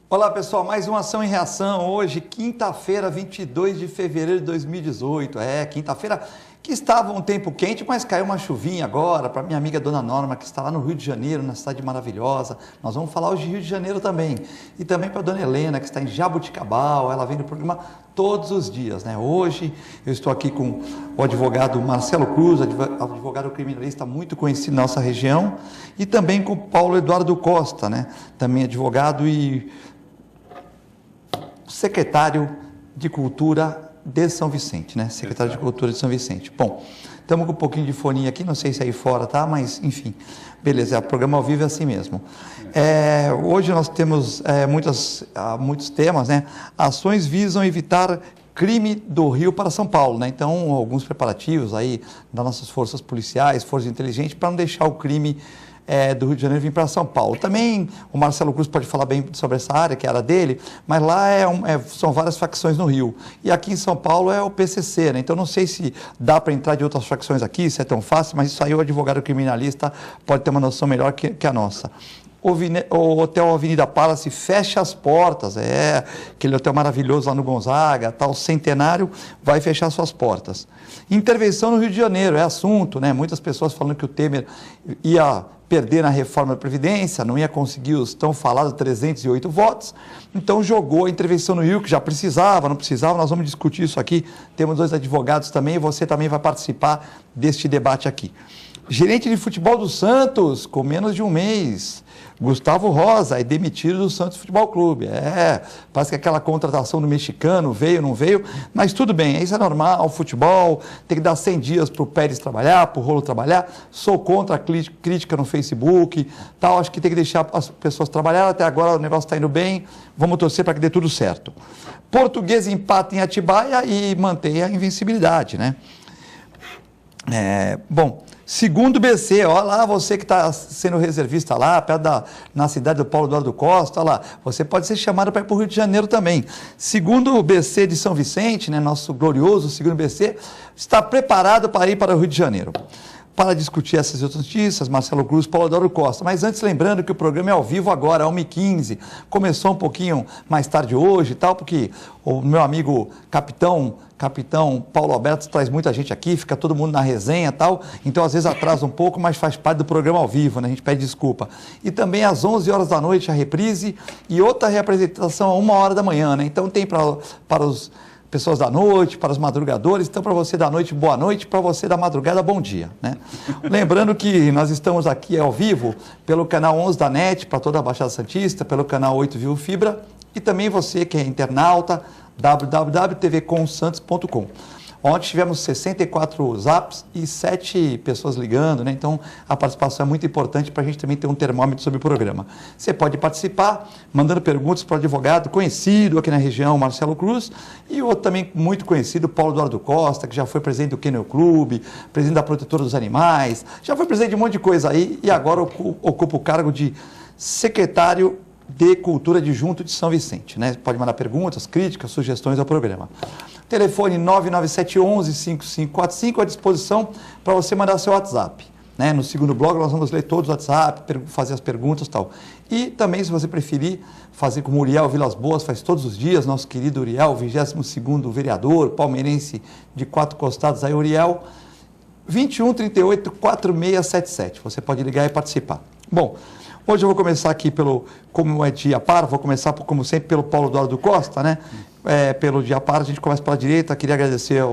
Olá pessoal, mais uma ação em reação, hoje quinta-feira, 22 de fevereiro de 2018, quinta-feira que estava um tempo quente, mas caiu uma chuvinha agora, para minha amiga Dona Norma, que está lá no Rio de Janeiro, na cidade maravilhosa, nós vamos falar hoje de Rio de Janeiro também, e também para a Dona Helena, que está em Jabuticabal, ela vem no programa todos os dias, né? Hoje eu estou aqui com o advogado Marcelo Cruz, advogado criminalista muito conhecido na nossa região, e também com o Paulo Eduardo Costa, né? Também advogado e secretário de Cultura de São Vicente, né? Secretário de Cultura de São Vicente. Bom, estamos com um pouquinho de foninho aqui, não sei se aí fora tá, mas enfim, beleza, o programa ao vivo é assim mesmo. Hoje nós temos muitos temas, né? Ações visam evitar crime do Rio para São Paulo, né? Então, alguns preparativos aí das nossas forças policiais, forças inteligentes, para não deixar o crime do Rio de Janeiro vir para São Paulo. Também o Marcelo Cruz pode falar bem sobre essa área, que é a área dele, mas lá são várias facções no Rio. E aqui em São Paulo é o PCC, né? Então não sei se dá para entrar de outras facções aqui, se é tão fácil, mas isso aí o advogado criminalista pode ter uma noção melhor que a nossa. O Hotel Avenida Palace fecha as portas, aquele hotel maravilhoso lá no Gonzaga, tal, centenário, vai fechar suas portas. Intervenção no Rio de Janeiro, é assunto, né? Muitas pessoas falando que o Temer ia perder na reforma da Previdência, não ia conseguir os tão falados 308 votos, então jogou a intervenção no Rio, que já precisava, não precisava, nós vamos discutir isso aqui, temos 2 advogados também, e você também vai participar deste debate aqui. Gerente de futebol do Santos, com menos de um mês, Gustavo Rosa, é demitido do Santos Futebol Clube. Parece que aquela contratação do mexicano veio, não veio, mas tudo bem, isso é normal, o futebol, tem que dar 100 dias para o Pérez trabalhar, para o Rolo trabalhar, sou contra a crítica no Facebook, tal, acho que tem que deixar as pessoas trabalhar, até agora o negócio está indo bem, vamos torcer para que dê tudo certo. Português empata em Atibaia e mantém a invencibilidade, né? Bom, segundo o BC, olha lá você que está sendo reservista lá, na cidade do Paulo Eduardo Costa, olha lá, você pode ser chamado para ir para o Rio de Janeiro também. Segundo o BC de São Vicente, né, nosso glorioso segundo BC, está preparado para ir para o Rio de Janeiro. Para discutir essas outras notícias, Marcelo Cruz, Paulo Eduardo Costa. Mas antes, lembrando que o programa é ao vivo agora, às 1h15. Começou um pouquinho mais tarde hoje e tal, porque o meu amigo capitão Paulo Alberto traz muita gente aqui, fica todo mundo na resenha e tal, então às vezes atrasa um pouco, mas faz parte do programa ao vivo, né? A gente pede desculpa. E também às 11 horas da noite a reprise e outra reapresentação a 1h da manhã, né? Então tem para os pessoas da noite, para os madrugadores, então para você da noite, boa noite, para você da madrugada, bom dia, né? Lembrando que nós estamos aqui ao vivo pelo canal 11 da NET, para toda a Baixada Santista, pelo canal 8 Vivo Fibra, e também você que é internauta, www.tvcomsantos.com. Ontem tivemos 64 zaps e 7 pessoas ligando, né? Então a participação é muito importante para a gente também ter um termômetro sobre o programa. Você pode participar mandando perguntas para o advogado conhecido aqui na região, Marcelo Cruz, e outro também muito conhecido, Paulo Eduardo Costa, que já foi presidente do Kennel Clube, presidente da Protetora dos Animais, já foi presidente de um monte de coisa aí e agora ocupa o cargo de secretário de Cultura adjunto de São Vicente, né? Pode mandar perguntas, críticas, sugestões ao programa. Telefone 99711-5545 à disposição para você mandar seu WhatsApp, né? No segundo bloco nós vamos ler todos os WhatsApp, fazer as perguntas e tal. E também, se você preferir, fazer como o Uriel Vilas Boas faz todos os dias, nosso querido Uriel, 22º vereador, palmeirense de 4 costados, aí Uriel, 2138-4677. Você pode ligar e participar. Bom, hoje eu vou começar aqui como é dia par, vou começar, como sempre, pelo Paulo Eduardo Costa, né? Pelo dia par, a gente começa pela direita. Queria agradecer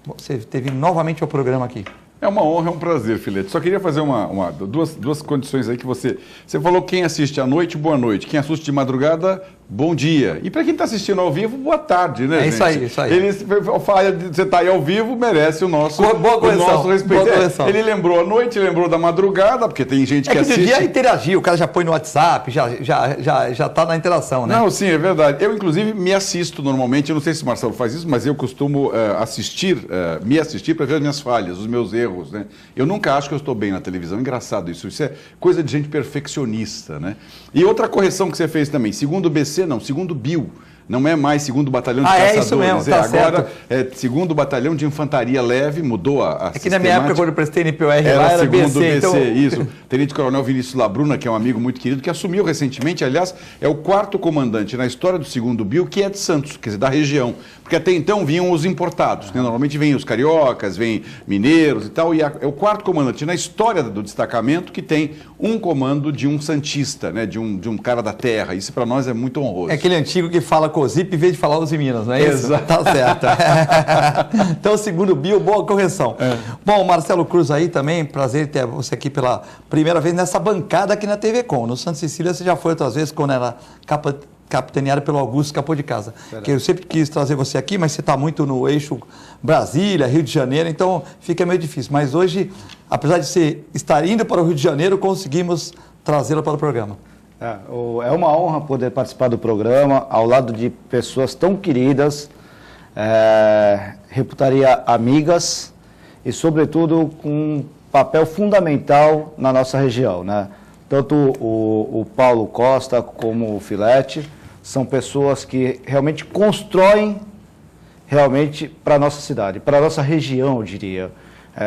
você ter vindo novamente ao programa aqui. É uma honra, é um prazer, Filete. Só queria fazer duas condições aí que você falou, quem assiste à noite, boa noite. Quem assiste de madrugada, bom dia. E para quem está assistindo ao vivo, boa tarde, né, gente? Isso aí. Você está aí ao vivo, merece o nosso respeito. Ele lembrou à noite, lembrou da madrugada, porque tem gente que assiste... de dia interagir, o cara já põe no WhatsApp, já está na interação, né? Não, sim, é verdade. Eu, inclusive, me assisto normalmente, eu não sei se o Marcelo faz isso, mas eu costumo me assistir para ver as minhas falhas, os meus erros, né? Eu nunca acho que eu estou bem na televisão, engraçado isso é coisa de gente perfeccionista, né? E outra correção que você fez também, segundo o BC, não, segundo o Bill, Não é mais 2º Batalhão de Caçadores. Caçadores. Isso mesmo, tá agora certo. é 2º Batalhão de Infantaria Leve, mudou a É que na minha época, quando eu prestei NPOR lá, era 2º BC, então... isso. Tenente Coronel Vinícius Labruna, que é um amigo muito querido, que assumiu recentemente, aliás, é o 4º comandante na história do 2º BIO, que é de Santos, quer dizer, da região. Porque até então vinham os importados, né? Normalmente vêm os cariocas, vêm mineiros e tal, e é o 4º comandante na história do destacamento que tem um comando de um santista, né? De um cara da terra. Isso para nós é muito honroso. É aquele antigo que fala COSIP em vez de falar os em Minas, não é isso? Exato. Tá certo. Então, 2º BIO, boa correção. Bom, Marcelo Cruz aí também, prazer ter você aqui pela primeira vez nessa bancada aqui na TV Com. No Santa Cecília você já foi outras vezes quando era capitaneado pelo Augusto Capô de Casa. Que eu sempre quis trazer você aqui, mas você está muito no eixo Brasília, Rio de Janeiro, então fica meio difícil. Mas hoje, apesar de você estar indo para o Rio de Janeiro, conseguimos trazê-lo para o programa. É uma honra poder participar do programa ao lado de pessoas tão queridas, reputaria amigas e, sobretudo, com um papel fundamental na nossa região, né? Tanto o Paulo Costa como o Filete são pessoas que realmente constroem para a nossa cidade, para a nossa região, eu diria.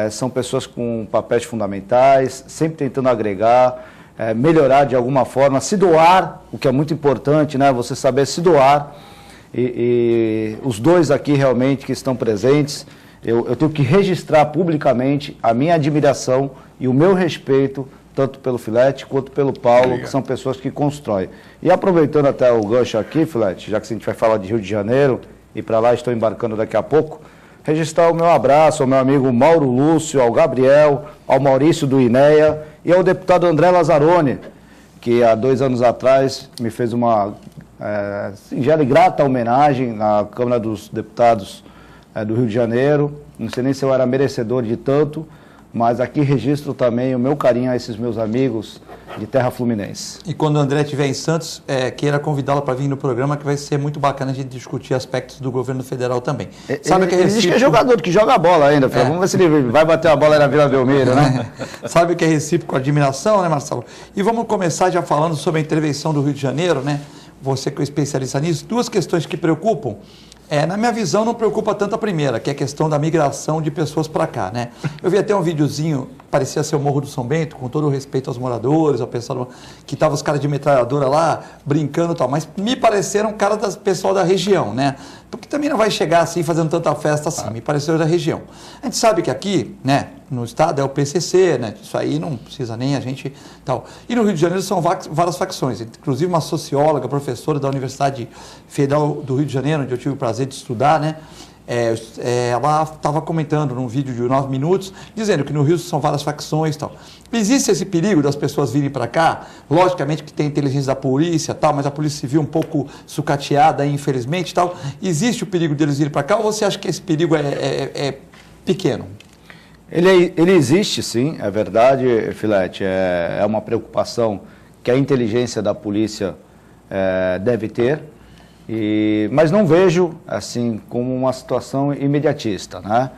São pessoas com papéis fundamentais, sempre tentando agregar, melhorar de alguma forma, se doar, o que é muito importante, né? Você saber se doar. E os dois aqui realmente que estão presentes, eu tenho que registrar publicamente a minha admiração e o meu respeito, tanto pelo Filete quanto pelo Paulo, Obrigado. Que são pessoas que constroem. E aproveitando até o gancho aqui, Filete, já que a gente vai falar de Rio de Janeiro, e para lá estou embarcando daqui a pouco, registrar o meu abraço ao meu amigo Mauro Lúcio, ao Gabriel, ao Maurício do INEA e ao deputado André Lazzaroni, que há 2 anos atrás me fez uma singela e grata homenagem na Câmara dos Deputados do Rio de Janeiro. Não sei nem se eu era merecedor de tanto, mas aqui registro também o meu carinho a esses meus amigos de terra fluminense. E quando o André estiver em Santos, queira convidá-lo para vir no programa, que vai ser muito bacana a gente discutir aspectos do governo federal também. Sabe que ele diz que é jogador, que joga a bola ainda. Vamos ver se ele vai bater a bola aí na Vila Belmiro, né? Sabe o que é recíproco, admiração, né, Marcelo? E vamos começar já falando sobre a intervenção do Rio de Janeiro, né? Você que é especialista nisso, 2 questões que preocupam. Na minha visão, não preocupa tanto a primeira, que é a questão da migração de pessoas para cá, né? Eu vi até um videozinho, parecia ser o Morro do São Bento, com todo o respeito aos moradores, ao pessoal que estavam os caras de metralhadora lá, brincando e tal, mas me pareceram cara do pessoal da região, né? Porque também não vai chegar assim, fazendo tanta festa assim, me pareceu da região. A gente sabe que aqui, né, no estado é o PCC, né? Isso aí não precisa nem a gente tal. E no Rio de Janeiro são várias facções, inclusive uma socióloga, professora da Universidade Federal do Rio de Janeiro, onde eu tive o prazer de estudar, né? Ela estava comentando num vídeo de 9 minutos, dizendo que no Rio são várias facções e tal. Existe esse perigo das pessoas virem para cá? Logicamente que tem inteligência da polícia, tal, mas a polícia civil um pouco sucateada, infelizmente, tal. Existe o perigo deles virem para cá ou você acha que esse perigo é pequeno? Ele existe, sim, é verdade, Filete. É uma preocupação que a inteligência da polícia deve ter. Mas não vejo assim como uma situação imediatista, né?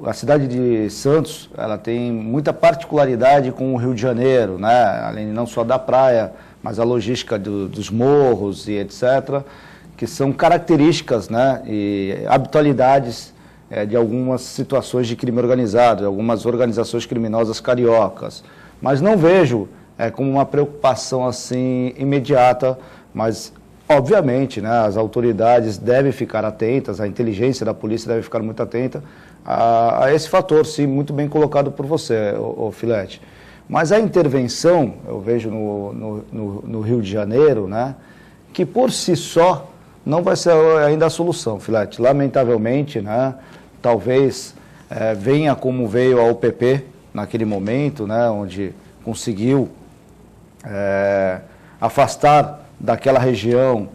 A cidade de Santos, ela tem muita particularidade com o Rio de Janeiro, né? Além não só da praia, mas a logística dos morros e etc., que são características, né, e habitualidades de algumas situações de crime organizado, de algumas organizações criminosas cariocas. Mas não vejo como uma preocupação assim imediata, mas obviamente, né, as autoridades devem ficar atentas, a inteligência da polícia deve ficar muito atenta a esse fator, sim, muito bem colocado por você, o Filete. Mas a intervenção, eu vejo no Rio de Janeiro, né, que por si só não vai ser ainda a solução, Filete. Lamentavelmente, né, talvez venha como veio a UPP naquele momento, né, onde conseguiu afastar daquela região,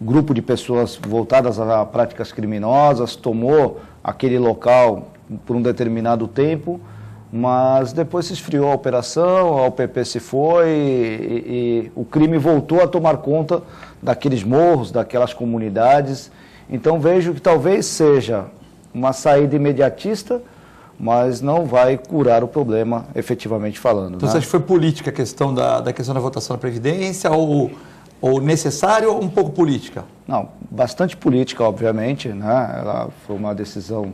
grupo de pessoas voltadas a práticas criminosas, tomou aquele local por um determinado tempo, mas depois se esfriou a operação, a UPP se foi e o crime voltou a tomar conta daqueles morros, daquelas comunidades. Então vejo que talvez seja uma saída imediatista, mas não vai curar o problema, efetivamente falando. Então, você acha que foi política a questão da questão da votação da Previdência ou Ou necessário ou um pouco política? Não, bastante política, obviamente, né? Ela foi uma decisão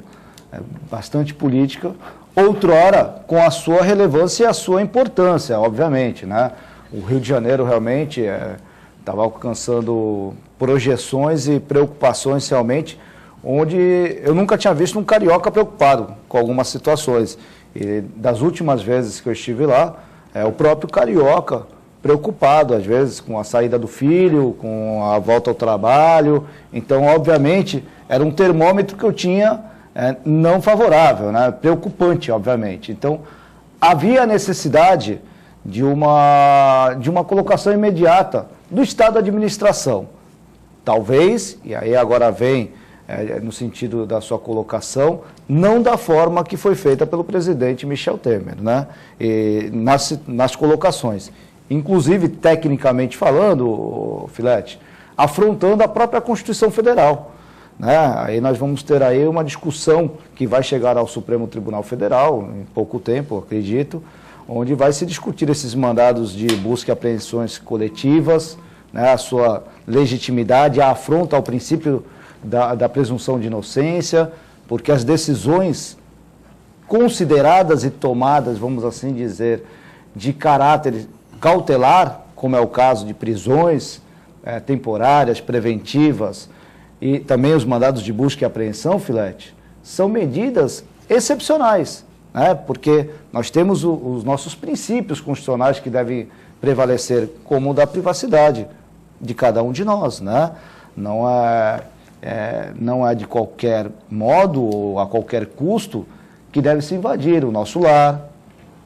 bastante política, outrora com a sua relevância e a sua importância, obviamente, né? O Rio de Janeiro realmente estava alcançando projeções e preocupações realmente, onde eu nunca tinha visto um carioca preocupado com algumas situações. E das últimas vezes que eu estive lá, o próprio carioca preocupado, às vezes, com a saída do filho, com a volta ao trabalho. Então, obviamente, era um termômetro que eu tinha não favorável, né? Preocupante, obviamente. Então, havia a necessidade de uma colocação imediata do Estado da administração. Talvez, e aí agora vem no sentido da sua colocação, não da forma que foi feita pelo presidente Michel Temer, né? E nas colocações. Inclusive, tecnicamente falando, Filete, afrontando a própria Constituição Federal, né? Aí nós vamos ter aí uma discussão que vai chegar ao Supremo Tribunal Federal, em pouco tempo, acredito, onde vai se discutir esses mandados de busca e apreensões coletivas, né? A sua legitimidade, a afronta ao princípio da presunção de inocência, porque as decisões consideradas e tomadas, vamos assim dizer, de caráter cautelar, como é o caso de prisões temporárias, preventivas, e também os mandados de busca e apreensão, Filete, são medidas excepcionais, né? Porque nós temos os nossos princípios constitucionais que devem prevalecer, como o da privacidade de cada um de nós, né? Não é de qualquer modo ou a qualquer custo que deve se invadir o nosso lar,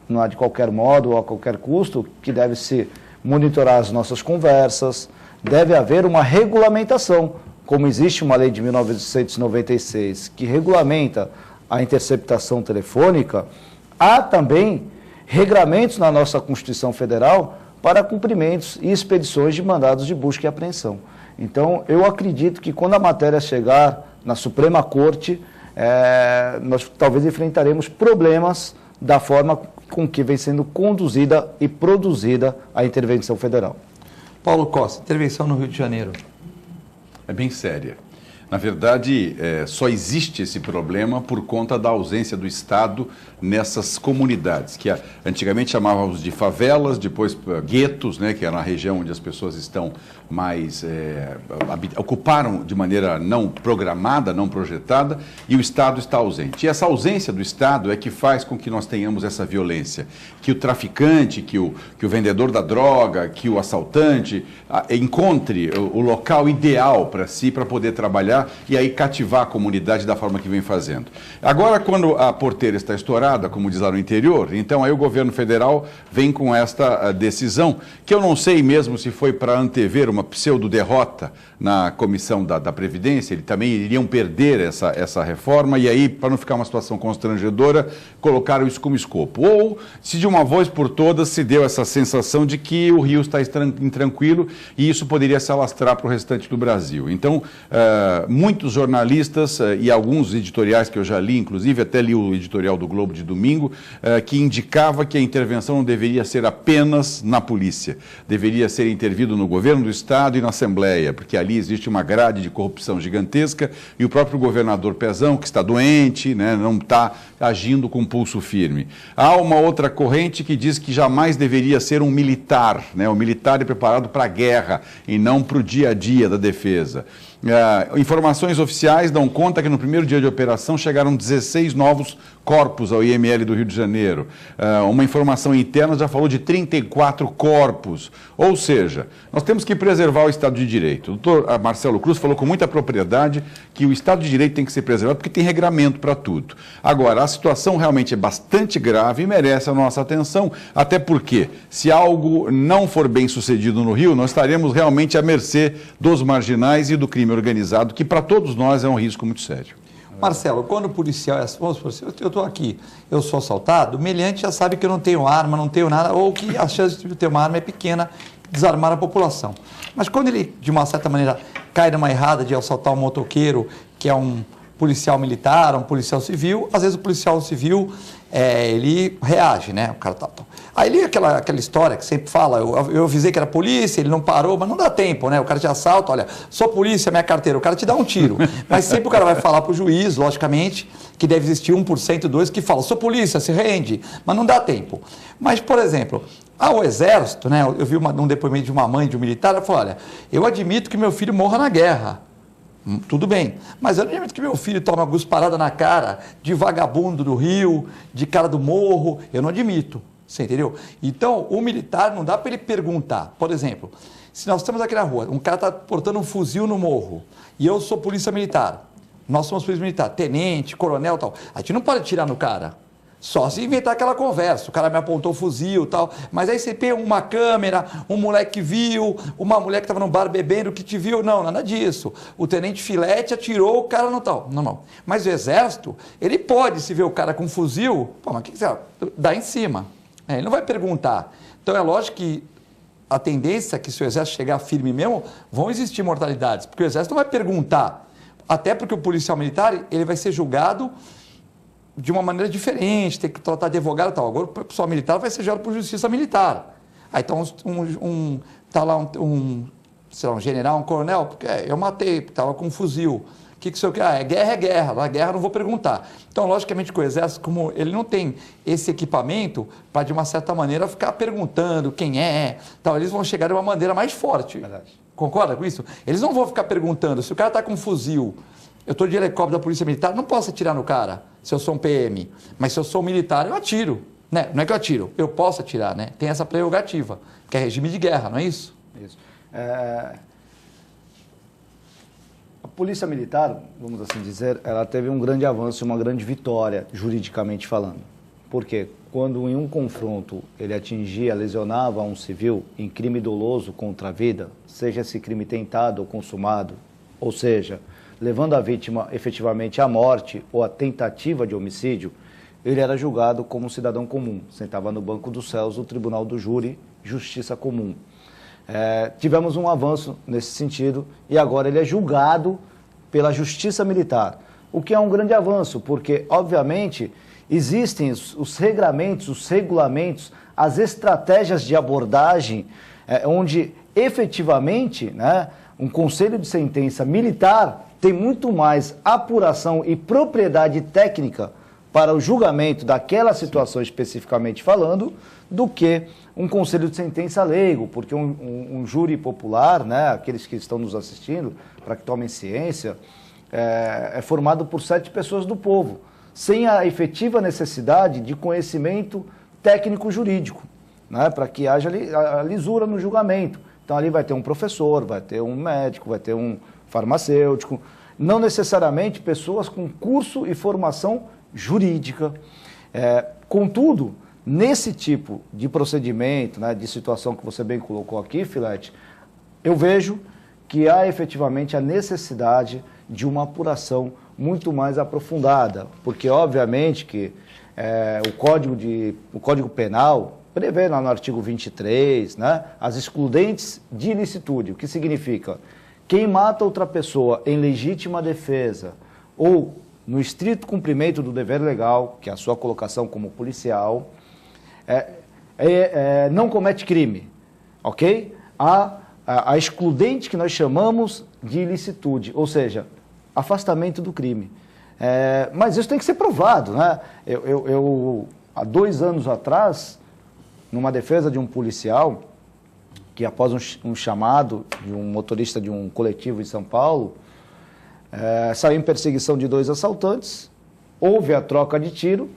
não é de qualquer modo ou a qualquer custo que deve se monitorar as nossas conversas, deve haver uma regulamentação, como existe uma lei de 1996 que regulamenta a interceptação telefônica, há também regramentos na nossa Constituição Federal para cumprimentos e expedições de mandados de busca e apreensão. Então, eu acredito que quando a matéria chegar na Suprema Corte, nós talvez enfrentaremos problemas da forma com que vem sendo conduzida e produzida a intervenção federal. Paulo Costa, intervenção no Rio de Janeiro. É bem séria. Na verdade, só existe esse problema por conta da ausência do Estado nessas comunidades, que antigamente chamávamos de favelas, depois guetos, né, que era a região onde as pessoas estão mais ocuparam de maneira não programada, não projetada, e o Estado está ausente. E essa ausência do Estado é que faz com que nós tenhamos essa violência, que o traficante, que o vendedor da droga, que o assaltante encontre o local ideal para si, para poder trabalhar e aí cativar a comunidade da forma que vem fazendo. Agora, quando a porteira está estourada, como diz lá no interior, então aí o governo federal vem com esta decisão, que eu não sei mesmo se foi para antever uma pseudo-derrota na comissão da Previdência, eles também iriam perder essa reforma, e aí, para não ficar uma situação constrangedora, colocaram isso como escopo. Ou, se de uma vez por todas se deu essa sensação de que o Rio está intranquilo e isso poderia se alastrar para o restante do Brasil. Então, muitos jornalistas e alguns editoriais que eu já li, inclusive até li o editorial do Globo de domingo, que indicava que a intervenção não deveria ser apenas na polícia, deveria ser intervido no governo do Estado e na Assembleia, porque ali existe uma grade de corrupção gigantesca e o próprio governador Pezão, que está doente, né, não está agindo com pulso firme. Há uma outra corrente que diz que jamais deveria ser um militar, né, o militar é preparado para a guerra e não para o dia a dia da defesa. Informações oficiais dão conta que no primeiro dia de operação chegaram 16 novos corpos ao IML do Rio de Janeiro. Uma informação interna já falou de 34 corpos. Ou seja, nós temos que preservar o Estado de Direito. O doutor Marcelo Cruz falou com muita propriedade que o Estado de Direito tem que ser preservado porque tem regramento para tudo. Agora, a situação realmente é bastante grave e merece a nossa atenção, até porque, se algo não for bem sucedido no Rio, nós estaremos realmente à mercê dos marginais e do crime organizado, que para todos nós é um risco muito sério. Marcelo, quando o policial, eu estou aqui, eu sou assaltado, o meliante já sabe que eu não tenho arma, não tenho nada, ou que a chance de ter uma arma é pequena, desarmar a população. Mas quando ele, de uma certa maneira, cai numa errada de assaltar um motoqueiro, que é um policial militar, um policial civil, às vezes o policial civil ele reage, né? O cara tá... Aí ele, aquela história que sempre fala, eu avisei que era polícia, ele não parou, mas não dá tempo, né? O cara te assalta, olha, sou polícia, minha carteira, o cara te dá um tiro. Mas sempre o cara vai falar para o juiz, logicamente, que deve existir 1%, 2% que fala, sou polícia, se rende, mas não dá tempo. Mas, por exemplo, o Exército, né? Eu vi um depoimento de uma mãe, de um militar, ela falou, olha, eu admito que meu filho morra na guerra. Tudo bem, mas eu não admito que meu filho tome uma gusparada na cara de vagabundo do Rio, de cara do morro, eu não admito. Você entendeu? Então, o militar não dá para ele perguntar. Por exemplo, se nós estamos aqui na rua, um cara está portando um fuzil no morro e eu sou polícia militar, nós somos polícia militar, tenente, coronel e tal, a gente não pode atirar no cara. Só se inventar aquela conversa, o cara me apontou o fuzil e tal, mas aí você tem uma câmera, um moleque que viu, uma mulher que estava no bar bebendo que te viu, não, nada disso. O tenente Filete atirou, o cara não tal, não. Mas o Exército, ele pode, se ver o cara com um fuzil, pô, mas o que você dá em cima? Ele não vai perguntar. Então é lógico que a tendência é que se o Exército chegar firme mesmo, vão existir mortalidades, porque o Exército não vai perguntar, até porque o policial militar, ele vai ser julgado de uma maneira diferente, tem que tratar de advogado e tal. Agora o pessoal militar vai ser julgado por justiça militar. Aí então tá lá sei lá, um general, um coronel, porque eu matei, estava com um fuzil. O que o senhor quer? É guerra. Na guerra não vou perguntar. Então, logicamente, que o Exército, como ele não tem esse equipamento para, de uma certa maneira, ficar perguntando quem é, tal, eles vão chegar de uma maneira mais forte. Verdade. Concorda com isso? Eles não vão ficar perguntando, se o cara está com um fuzil, eu estou de helicóptero da Polícia Militar, não posso atirar no cara, se eu sou um PM. Mas se eu sou um militar, eu atiro. Né? Não é que eu atiro, eu posso atirar, né? Tem essa prerrogativa, que é regime de guerra, não é isso? Isso. A Polícia Militar, vamos assim dizer, ela teve um grande avanço, uma grande vitória, juridicamente falando. Por quê? Quando em um confronto ele atingia, lesionava um civil em crime doloso contra a vida, seja esse crime tentado ou consumado, ou seja, levando a vítima efetivamente à morte ou à tentativa de homicídio, ele era julgado como um cidadão comum, sentava no banco dos réus do Tribunal do Júri, Justiça Comum. Tivemos um avanço nesse sentido e agora ele é julgado pela Justiça Militar, o que é um grande avanço, porque, obviamente, existem os regramentos, os regulamentos, as estratégias de abordagem, onde efetivamente, né, um conselho de sentença militar tem muito mais apuração e propriedade técnica para o julgamento daquela situação especificamente falando, do que um conselho de sentença leigo, porque um júri popular, né, aqueles que estão nos assistindo, para que tomem ciência, é formado por 7 pessoas do povo, sem a efetiva necessidade de conhecimento técnico-jurídico, né, para que haja a lisura no julgamento. Então ali vai ter um professor, vai ter um médico, vai ter um farmacêutico, não necessariamente pessoas com curso e formação jurídica. Contudo, nesse tipo de procedimento, né, de situação que você bem colocou aqui, Filete, eu vejo que há efetivamente a necessidade de uma apuração muito mais aprofundada, porque obviamente que o Código Penal prevê lá no artigo 23, né, as excludentes de ilicitude, o que significa quem mata outra pessoa em legítima defesa ou no estrito cumprimento do dever legal, que é a sua colocação como policial, não comete crime, ok? A excludente que nós chamamos de ilicitude, ou seja, afastamento do crime. Mas isso tem que ser provado, né? Eu há 2 anos atrás, numa defesa de um policial, que após um chamado de um motorista de um coletivo em São Paulo, saiu em perseguição de 2 assaltantes, houve a troca de tiro,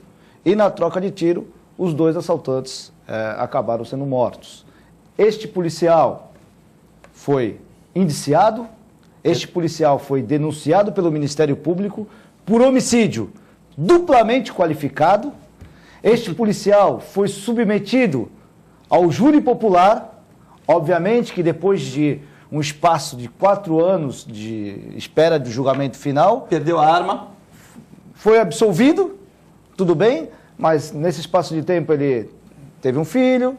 e na troca de tiro, os 2 assaltantes acabaram sendo mortos. Este policial foi indiciado, este policial foi denunciado pelo Ministério Público por homicídio duplamente qualificado, este policial foi submetido ao júri popular, obviamente que depois de um espaço de 4 anos de espera do julgamento final. Perdeu a arma. Foi absolvido, tudo bem, mas nesse espaço de tempo ele teve um filho,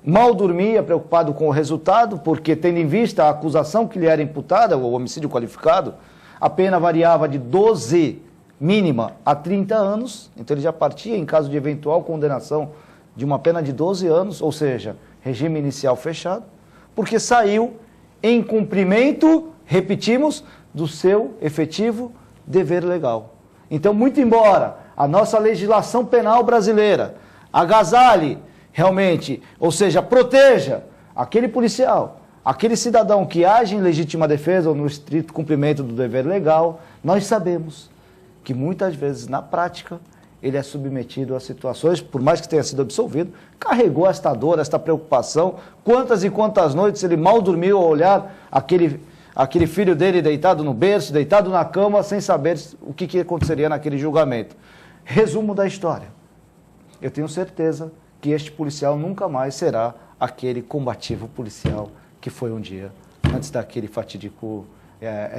mal dormia, preocupado com o resultado, porque tendo em vista a acusação que lhe era imputada, o homicídio qualificado, a pena variava de 12 mínima a 30 anos, então ele já partia em caso de eventual condenação de uma pena de 12 anos, ou seja, regime inicial fechado, porque saiu em cumprimento, repetimos, do seu efetivo dever legal. Então, muito embora a nossa legislação penal brasileira agasalhe realmente, ou seja, proteja aquele policial, aquele cidadão que age em legítima defesa ou no estrito cumprimento do dever legal, nós sabemos que muitas vezes, na prática, ele é submetido a situações, por mais que tenha sido absolvido, carregou esta dor, esta preocupação, quantas e quantas noites ele mal dormiu ao olhar aquele filho dele deitado no berço, deitado na cama, sem saber o que aconteceria naquele julgamento. Resumo da história. Eu tenho certeza que este policial nunca mais será aquele combativo policial que foi um dia, antes daquele fatídico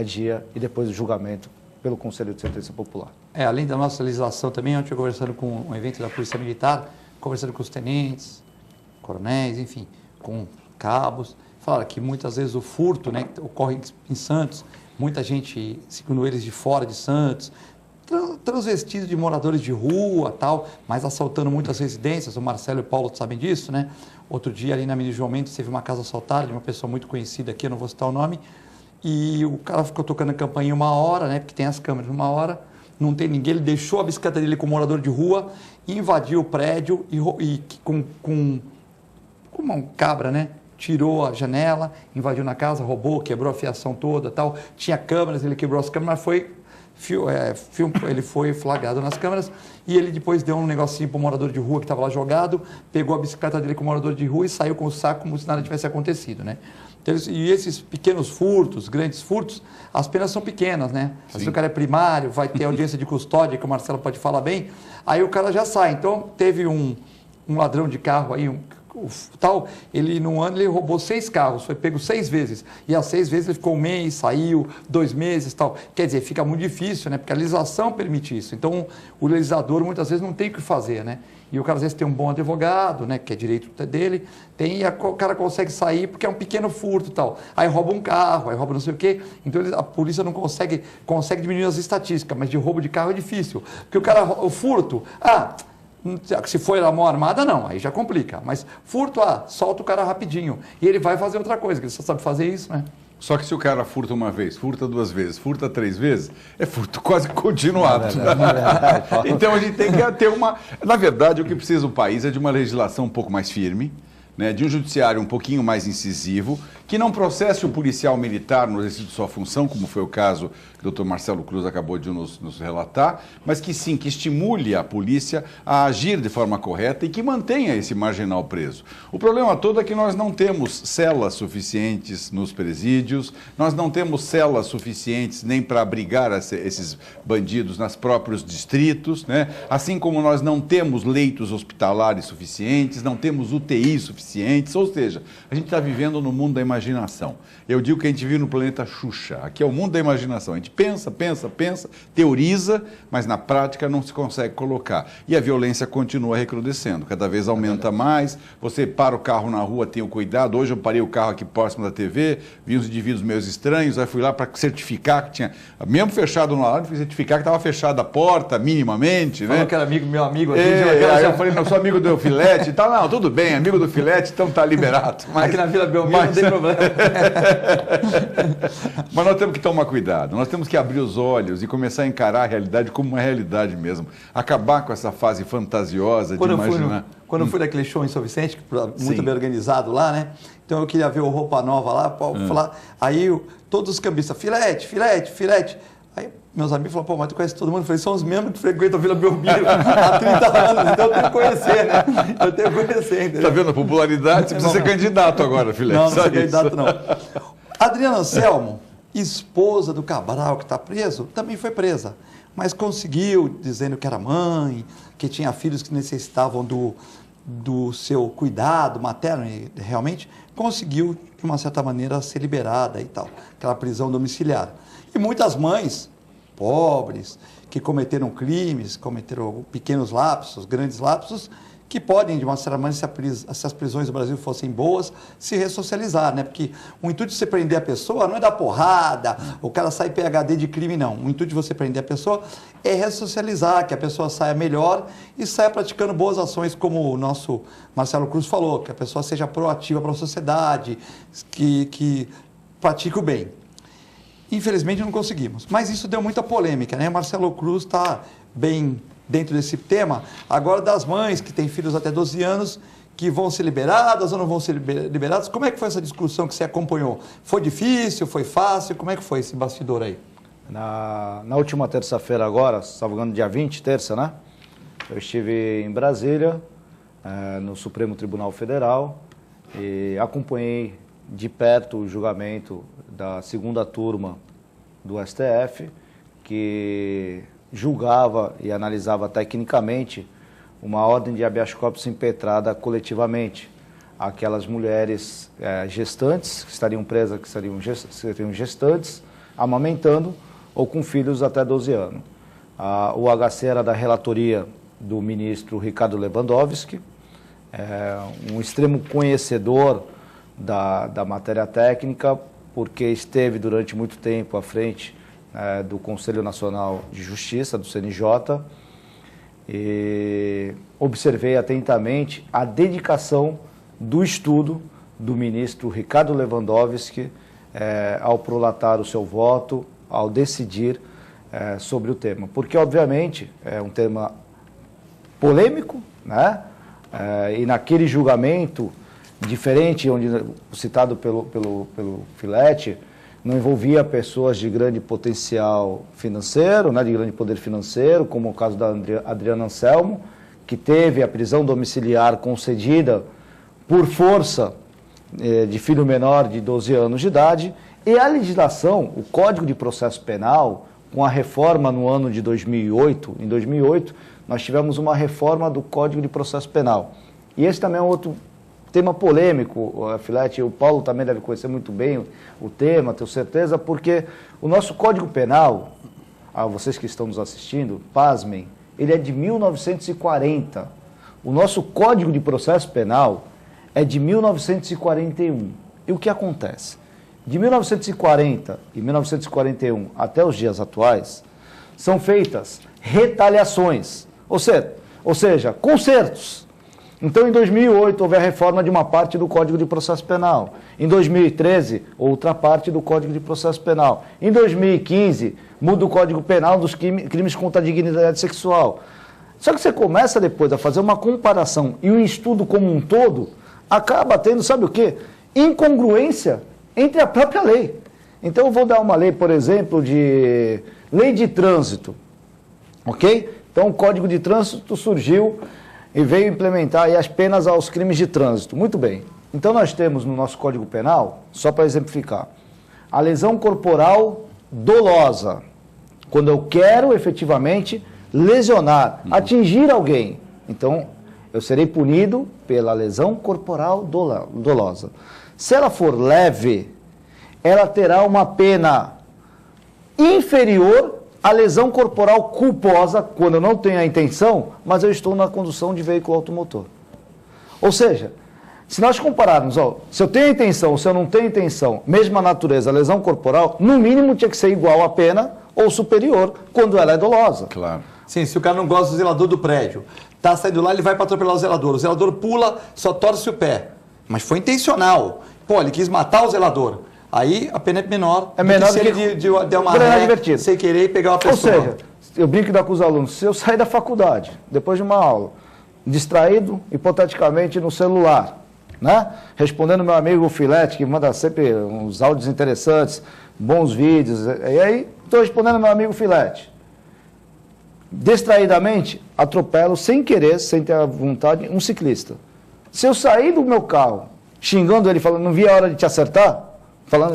dia e depois do julgamento pelo Conselho de Sentença Popular. Além da nossa legislação também, ontem eu conversando com um evento da Polícia Militar, conversando com os tenentes, coronéis, enfim, com cabos, falaram que muitas vezes o furto, né, ocorre em Santos, muita gente, segundo eles, de fora de Santos, transvestidos de moradores de rua, tal, mas assaltando muitas residências. O Marcelo e o Paulo sabem disso, né? Outro dia ali na Avenida João Mendes teve uma casa assaltada de uma pessoa muito conhecida aqui, eu não vou citar o nome, e o cara ficou tocando a campainha 1 hora, né? Porque tem as câmeras 1 hora, não tem ninguém, ele deixou a bicicleta dele com o morador de rua, invadiu o prédio e com uma cabra, né? Tirou a janela, invadiu na casa, roubou, quebrou a fiação toda, tal. Tinha câmeras, ele quebrou as câmeras, ele foi flagrado nas câmeras e ele depois deu um negocinho para o morador de rua que estava lá jogado, pegou a bicicleta dele com o morador de rua e saiu com o saco como se nada tivesse acontecido, né? Então, e esses pequenos furtos, grandes furtos, as penas são pequenas, né? Às vezes o cara é primário, vai ter audiência de custódia, que o Marcelo pode falar bem, aí o cara já sai. Então, teve um ladrão de carro aí, ele num ano ele roubou 6 carros, foi pego 6 vezes, e as 6 vezes ele ficou 1 mês, saiu 2 meses, tal. Quer dizer, fica muito difícil, né? Porque a legislação permite isso. Então, o legislador muitas vezes não tem o que fazer, né? E o cara às vezes tem um bom advogado, né? Que é direito dele, e o cara consegue sair porque é um pequeno furto e tal. Aí rouba um carro, aí rouba não sei o quê. Então a polícia não consegue diminuir as estatísticas, mas de roubo de carro é difícil. Porque o furto, se for a mão armada, não, aí já complica. Mas furto, solta o cara rapidinho. E ele vai fazer outra coisa, que ele só sabe fazer isso, né? Só que se o cara furta 1 vez, furta 2 vezes, furta 3 vezes, é furto quase continuado. Então a gente tem que ter uma... Na verdade, o que precisa o país é de uma legislação um pouco mais firme, né, de um judiciário um pouquinho mais incisivo, que não processe o policial militar no exercício de sua função, como foi o caso que o Dr. Marcelo Cruz acabou de nos relatar, mas que sim, que estimule a polícia a agir de forma correta e que mantenha esse marginal preso. O problema todo é que nós não temos celas suficientes nos presídios, nós não temos celas suficientes nem para abrigar esses bandidos nos próprios distritos, né? Assim como nós não temos leitos hospitalares suficientes, não temos UTIs suficientes, ou seja, a gente está vivendo no mundo da imaginação. Eu digo que a gente vive no planeta Xuxa, aqui é o mundo da imaginação, a gente pensa, teoriza, mas na prática não se consegue colocar. E a violência continua recrudescendo, cada vez aumenta mais, você para o carro na rua, tenha o cuidado, hoje eu parei o carro aqui próximo da TV, vi uns indivíduos meus estranhos, aí fui lá para certificar que tinha, mesmo fechado no alarme, fui certificar que estava fechada a porta, minimamente, Falou né? que era meu amigo. Aí eu falei, não, sou amigo do Filete e tal, não, tudo bem, amigo do Filete, então tá liberado. Mas aqui na Vila Belmiro não tem problema. Mas nós temos que tomar cuidado, nós temos que abrir os olhos e começar a encarar a realidade como uma realidade mesmo. Acabar com essa fase fantasiosa de imaginar. Quando eu fui naquele show em São Vicente, muito bem organizado lá, né? Então eu queria ver o Roupa Nova lá, falar. Aí todos os cambistas, filete. Aí meus amigos falaram, mas tu conhece todo mundo? Eu falei, são os mesmos que frequentam a Vila Belmiro há 30 anos, então eu tenho que conhecer, né? Eu tenho que conhecer, entendeu? Tá vendo a popularidade? Você precisa ser candidato agora, Filete. Não sou candidato, não. Adriana Anselmo, esposa do Cabral, que está preso, também foi presa, mas conseguiu, dizendo que era mãe, que tinha filhos que necessitavam do seu cuidado materno, e realmente conseguiu, de uma certa maneira, ser liberada e tal, aquela prisão domiciliar. E muitas mães pobres, que cometeram crimes, cometeram pequenos lapsos, grandes lapsos, que podem, de uma certa maneira, se as prisões do Brasil fossem boas, se ressocializar, né? Porque o intuito de você prender a pessoa não é dar porrada, o cara sai PhD de crime, não. O intuito de você prender a pessoa é ressocializar, que a pessoa saia melhor e saia praticando boas ações, como o nosso Marcelo Cruz falou, que a pessoa seja proativa para a sociedade, que pratique o bem. Infelizmente não conseguimos, mas isso deu muita polêmica, né? Marcelo Cruz está bem dentro desse tema, agora das mães que têm filhos até 12 anos, que vão ser liberadas ou não vão ser liberadas. Como é que foi essa discussão que você acompanhou? Foi difícil, foi fácil? Como é que foi esse bastidor aí? Na última terça-feira agora, estava falando dia 20, terça, né? Eu estive em Brasília, no Supremo Tribunal Federal, e acompanhei de perto o julgamento da segunda turma do STF, que julgava e analisava tecnicamente uma ordem de habeas corpus impetrada coletivamente àquelas mulheres gestantes, que estariam presas, que seriam gestantes, amamentando ou com filhos até 12 anos. O HC era da relatoria do ministro Ricardo Lewandowski, um extremo conhecedor da matéria técnica, porque esteve durante muito tempo à frente do Conselho Nacional de Justiça, do CNJ, e observei atentamente a dedicação do estudo do ministro Ricardo Lewandowski ao prolatar o seu voto, ao decidir sobre o tema. Porque, obviamente, é um tema polêmico, né? E naquele julgamento diferente, citado pelo Filete, não envolvia pessoas de grande potencial financeiro, né, de grande poder financeiro, como o caso da Adriana Anselmo, que teve a prisão domiciliar concedida por força de filho menor de 12 anos de idade, e a legislação, o Código de Processo Penal, com a reforma no ano de 2008, em 2008, nós tivemos uma reforma do Código de Processo Penal. E esse também é outro tema polêmico, Filete, o Paulo também deve conhecer muito bem o tema, tenho certeza, porque o nosso Código Penal, vocês que estão nos assistindo, pasmem, ele é de 1940. O nosso Código de Processo Penal é de 1941. E o que acontece? De 1940 e 1941 até os dias atuais, são feitas retaliações, ou seja, consertos. Então, em 2008, houve a reforma de uma parte do Código de Processo Penal. Em 2013, outra parte do Código de Processo Penal. Em 2015, muda o Código Penal dos crimes contra a dignidade sexual. Só que você começa depois a fazer uma comparação e um estudo como um todo, acaba tendo, sabe o quê? Incongruência entre a própria lei. Então, eu vou dar uma lei, por exemplo, de lei de trânsito, ok? Então, o Código de Trânsito surgiu e veio implementar aí as penas aos crimes de trânsito. Muito bem. Então, nós temos no nosso Código Penal, só para exemplificar, a lesão corporal dolosa, quando eu quero efetivamente lesionar, atingir alguém. Então, eu serei punido pela lesão corporal dolosa. Se ela for leve, ela terá uma pena inferior à lesão corporal culposa, quando eu não tenho a intenção, mas eu estou na condução de veículo automotor. Ou seja, se nós compararmos, se eu tenho a intenção, se eu não tenho a intenção, mesma natureza, a lesão corporal, no mínimo tinha que ser igual à pena ou superior, quando ela é dolosa. Claro. Sim, se o cara não gosta do zelador do prédio, tá saindo lá, ele vai para atropelar o zelador pula, só torce o pé. Mas foi intencional. Pô, ele quis matar o zelador. Aí a pena é menor. É menor do que se ele der uma ré sem querer pegar uma pessoa. Ou seja, eu brinco com os alunos, se eu sair da faculdade, depois de uma aula, distraído, hipoteticamente, no celular, né? Respondendo meu amigo Filete, que manda sempre uns áudios interessantes, bons vídeos, e aí estou respondendo meu amigo Filete. Distraidamente, atropelo, sem querer, sem ter a vontade, um ciclista. Se eu sair do meu carro, xingando ele, falando, não vi a hora de te acertar,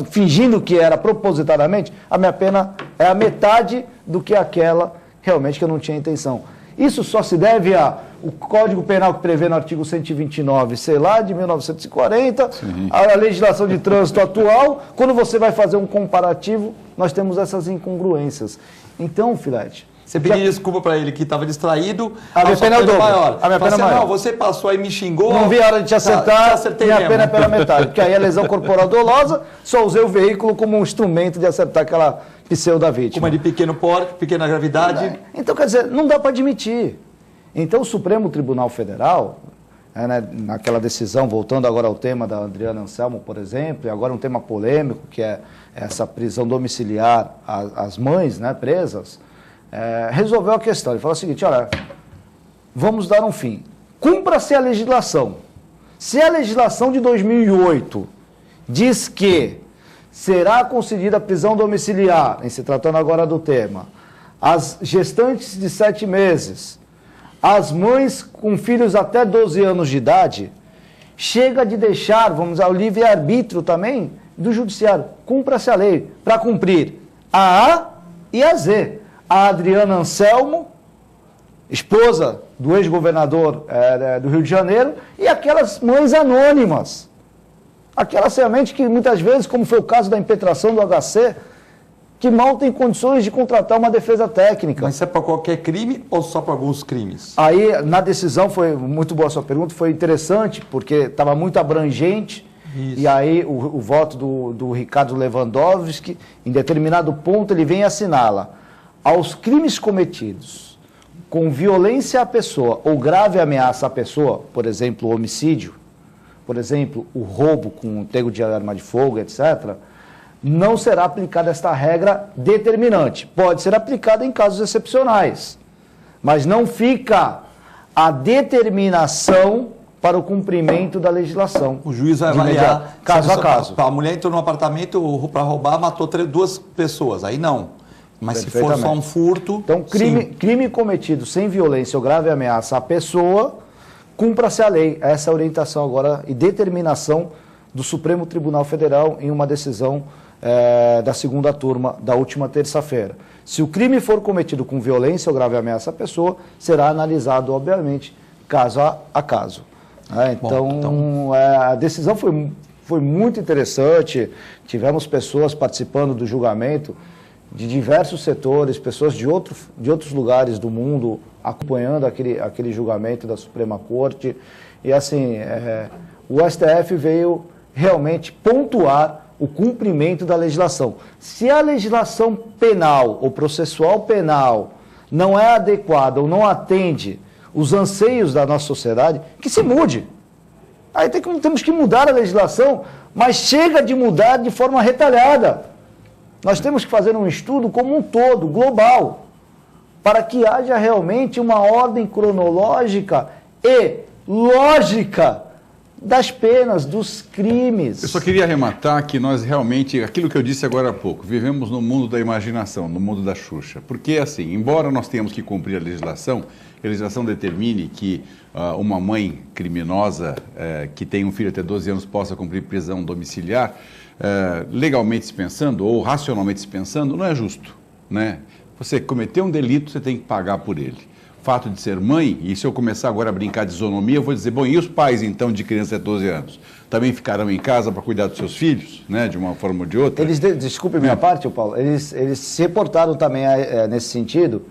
fingindo que era propositadamente, a minha pena é a metade do que aquela realmente que eu não tinha intenção. Isso só se deve ao Código Penal que prevê no artigo 129, sei lá, de 1940, a legislação de trânsito atual. Quando você vai fazer um comparativo, nós temos essas incongruências. Então, Filete, Você pediu desculpa para ele que estava distraído. A minha pena é o dobro. Maior. A minha pena é maior. Não, você passou aí e me xingou. Não vi a hora de te acertar, minha pena é pela metade. Porque aí a lesão corporal dolosa, só usei o veículo como um instrumento de acertar aquela pseudo vítima. Como é de pequeno porte, pequena gravidade. Então, quer dizer, não dá para admitir. Então, o Supremo Tribunal Federal, né, naquela decisão, voltando agora ao tema da Adriana Anselmo, por exemplo, e agora um tema polêmico, que é essa prisão domiciliar às mães, né, presas, resolveu a questão. Ele falou o seguinte, olha, vamos dar um fim. Cumpra-se a legislação. Se a legislação de 2008 diz que será concedida a prisão domiciliar, em se tratando agora do tema, às gestantes de 7 meses, as mães com filhos até 12 anos de idade, chega de deixar, vamos dizer, o livre-arbítrio também do judiciário. Cumpra-se a lei para cumprir a A e a Z. A Adriana Anselmo, esposa do ex-governador do Rio de Janeiro, e aquelas mães anônimas. Aquelas realmente que muitas vezes, como foi o caso da impetração do HC, que mal tem condições de contratar uma defesa técnica. Mas isso é para qualquer crime ou só para alguns crimes? Aí, na decisão, foi muito boa a sua pergunta, foi interessante, porque estava muito abrangente, isso. E aí o voto do Ricardo Lewandowski, em determinado ponto, ele vem e assinala: aos crimes cometidos com violência à pessoa ou grave ameaça à pessoa, por exemplo, o homicídio, por exemplo, o roubo com tego de arma de fogo, etc., não será aplicada esta regra determinante. Pode ser aplicada em casos excepcionais, mas não fica a determinação para o cumprimento da legislação. O juiz vai avaliar caso a caso. A mulher entrou num apartamento para roubar, matou 2 pessoas, aí não. Mas se for só um furto... Então, crime cometido sem violência ou grave ameaça à pessoa, cumpra-se a lei. Essa é a orientação agora e determinação do Supremo Tribunal Federal em uma decisão da segunda turma da última terça-feira. Se o crime for cometido com violência ou grave ameaça à pessoa, será analisado, obviamente, caso a caso. Então, a decisão foi muito interessante. Tivemos pessoas participando do julgamento de diversos setores, pessoas de outros lugares do mundo acompanhando aquele julgamento da Suprema Corte. E assim, o STF veio realmente pontuar o cumprimento da legislação. Se a legislação penal ou processual penal não é adequada ou não atende os anseios da nossa sociedade, que se mude. Aí temos que mudar a legislação, mas chega de mudar de forma retalhada. Nós temos que fazer um estudo como um todo, global, para que haja realmente uma ordem cronológica e lógica das penas, dos crimes. Eu só queria arrematar que nós realmente, aquilo que eu disse agora há pouco, vivemos no mundo da imaginação, no mundo da Xuxa. Porque, assim, embora nós tenhamos que cumprir a legislação determine que uma mãe criminosa que tem um filho até 12 anos possa cumprir prisão domiciliar, legalmente se pensando, ou racionalmente se pensando, não é justo, né? Você cometeu um delito, você tem que pagar por ele. O fato de ser mãe, e se eu começar agora a brincar de isonomia, eu vou dizer, bom, e os pais, então, de criança até 12 anos? Também ficarão em casa para cuidar dos seus filhos, né, de uma forma ou de outra? Desculpe minha parte, Paulo, eles se reportaram também nesse sentido.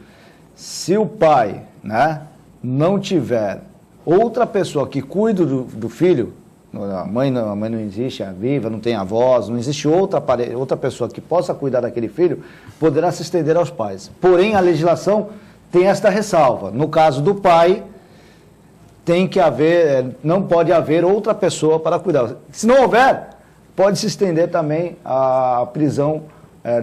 Se o pai, né, não tiver outra pessoa que cuide do filho, a mãe não existe, é viva, não tem avós, não existe outra pessoa que possa cuidar daquele filho, poderá se estender aos pais. Porém, a legislação tem esta ressalva. No caso do pai, não pode haver outra pessoa para cuidar. Se não houver, pode se estender também a prisão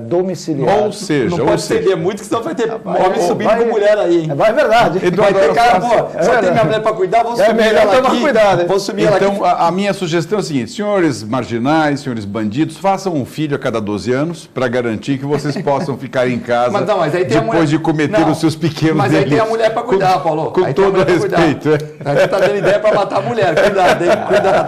domiciliar. Ou seja, não pode estender muito, que senão vai ter homem subindo com mulher aí, hein? É verdade. Vai ter cara, só tem minha mulher para cuidar, vou subir ela aqui. Vou subir ela aqui. Então, a minha sugestão é a seguinte: senhores marginais, senhores bandidos, façam um filho a cada 12 anos para garantir que vocês possam ficar em casa depois de cometer os seus pequenos delitos. Mas aí tem a mulher para cuidar, Paulo. Com todo respeito. A gente está dando ideia para matar a mulher. Cuidado,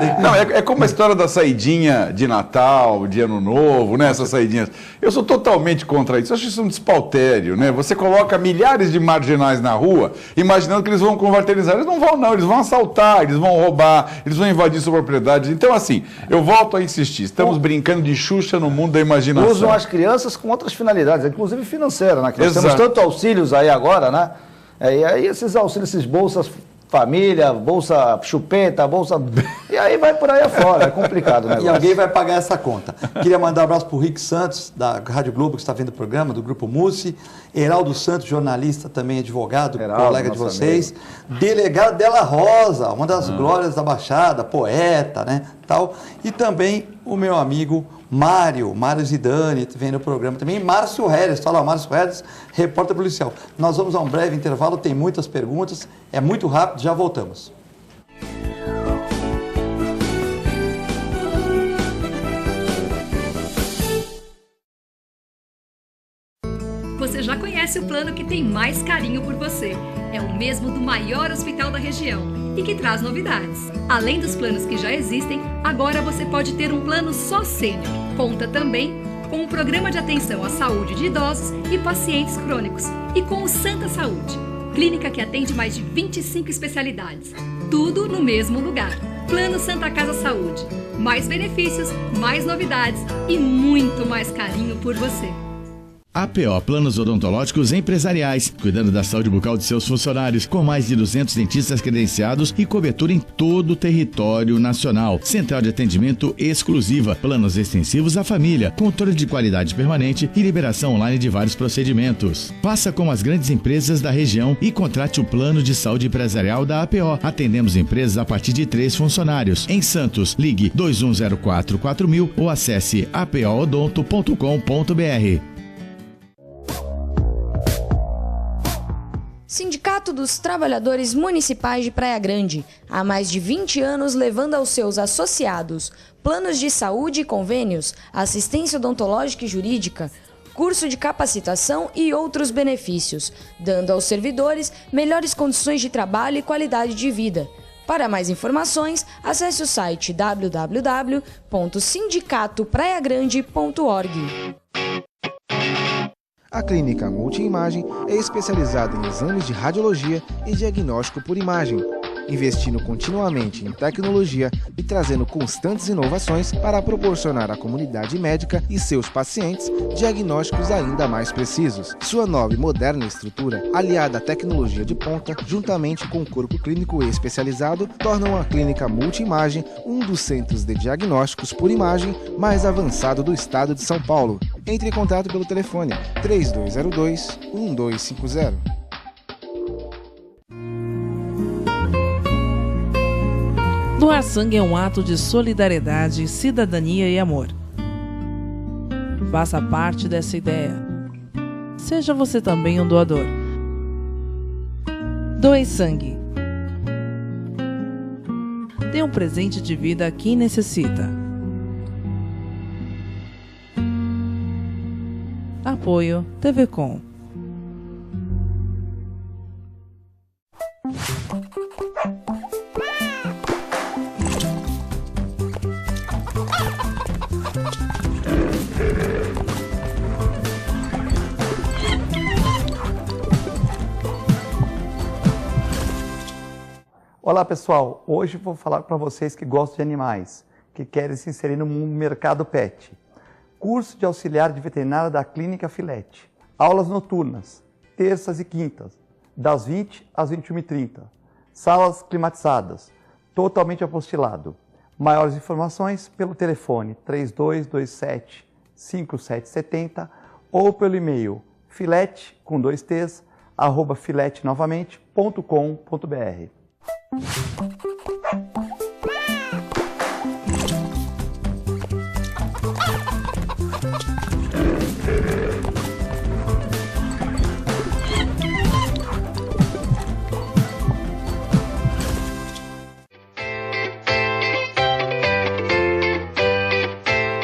hein? Não, é como a história da saidinha de Natal, de Ano Novo, né? Essas saidinhas. Eu sou totalmente contra isso. Eu acho isso um despautério, né? Você coloca milhares de marginais na rua, imaginando que eles vão confraternizar. Eles não vão, não. Eles vão assaltar, eles vão roubar, eles vão invadir suas propriedades. Então, assim, eu volto a insistir. Estamos brincando de Xuxa no mundo da imaginação. Usam as crianças com outras finalidades, inclusive financeira, né? Que nós Exato. temos tanto auxílios aí agora, né? E aí esses auxílios, esses bolsas família, bolsa chupeta, bolsa... E aí vai por aí afora, é complicado o negócio. E alguém vai pagar essa conta. Queria mandar um abraço para o Rick Santos, da Rádio Globo, que está vendo o programa, do Grupo Mussi. Heraldo Santos, jornalista, também advogado, Heraldo, colega de vocês. Amigo. Delegado Della Rosa, uma das glórias da Baixada, poeta, né? Tal. E também o meu amigo Mário Zidane, vem no programa também. E Márcio Redes, fala, Márcio Redes, repórter policial. Nós vamos a um breve intervalo, tem muitas perguntas, é muito rápido, já voltamos. Você já conhece o plano que tem mais carinho por você. É o mesmo do maior hospital da região e que traz novidades. Além dos planos que já existem, agora você pode ter um plano só sênior. Conta também com o programa de atenção à saúde de idosos e pacientes crônicos e com o Santa Saúde, clínica que atende mais de 25 especialidades. Tudo no mesmo lugar. Plano Santa Casa Saúde. Mais benefícios, mais novidades e muito mais carinho por você. APO Planos Odontológicos Empresariais, cuidando da saúde bucal de seus funcionários, com mais de 200 dentistas credenciados e cobertura em todo o território nacional. Central de atendimento exclusiva, planos extensivos à família, controle de qualidade permanente e liberação online de vários procedimentos. Faça como as grandes empresas da região e contrate o plano de saúde empresarial da APO. Atendemos empresas a partir de 3 funcionários. Em Santos, ligue 2104-4000 ou acesse apoodonto.com.br. Sindicato dos Trabalhadores Municipais de Praia Grande, há mais de 20 anos levando aos seus associados planos de saúde e convênios, assistência odontológica e jurídica, curso de capacitação e outros benefícios, dando aos servidores melhores condições de trabalho e qualidade de vida. Para mais informações, acesse o site www.sindicatopraiagrande.org. A Clínica Multiimagem é especializada em exames de radiologia e diagnóstico por imagem, investindo continuamente em tecnologia e trazendo constantes inovações para proporcionar à comunidade médica e seus pacientes diagnósticos ainda mais precisos. Sua nova e moderna estrutura, aliada à tecnologia de ponta, juntamente com o corpo clínico especializado, tornam a Clínica Multiimagem um dos centros de diagnósticos por imagem mais avançado do estado de São Paulo. Entre em contato pelo telefone 3202-1250. Doar sangue é um ato de solidariedade, cidadania e amor. Faça parte dessa ideia. Seja você também um doador. Doe sangue. Dê um presente de vida a quem necessita. Apoio TV Com. Olá pessoal, hoje vou falar para vocês que gostam de animais, que querem se inserir no mercado pet. Curso de auxiliar de veterinária da Clínica Filete. Aulas noturnas, terças e quintas, das 20 às 21h30. Salas climatizadas, totalmente apostilado. Maiores informações pelo telefone 3227-5770 ou pelo e-mail filete, com 2 T's, @filetenovamente.com.br.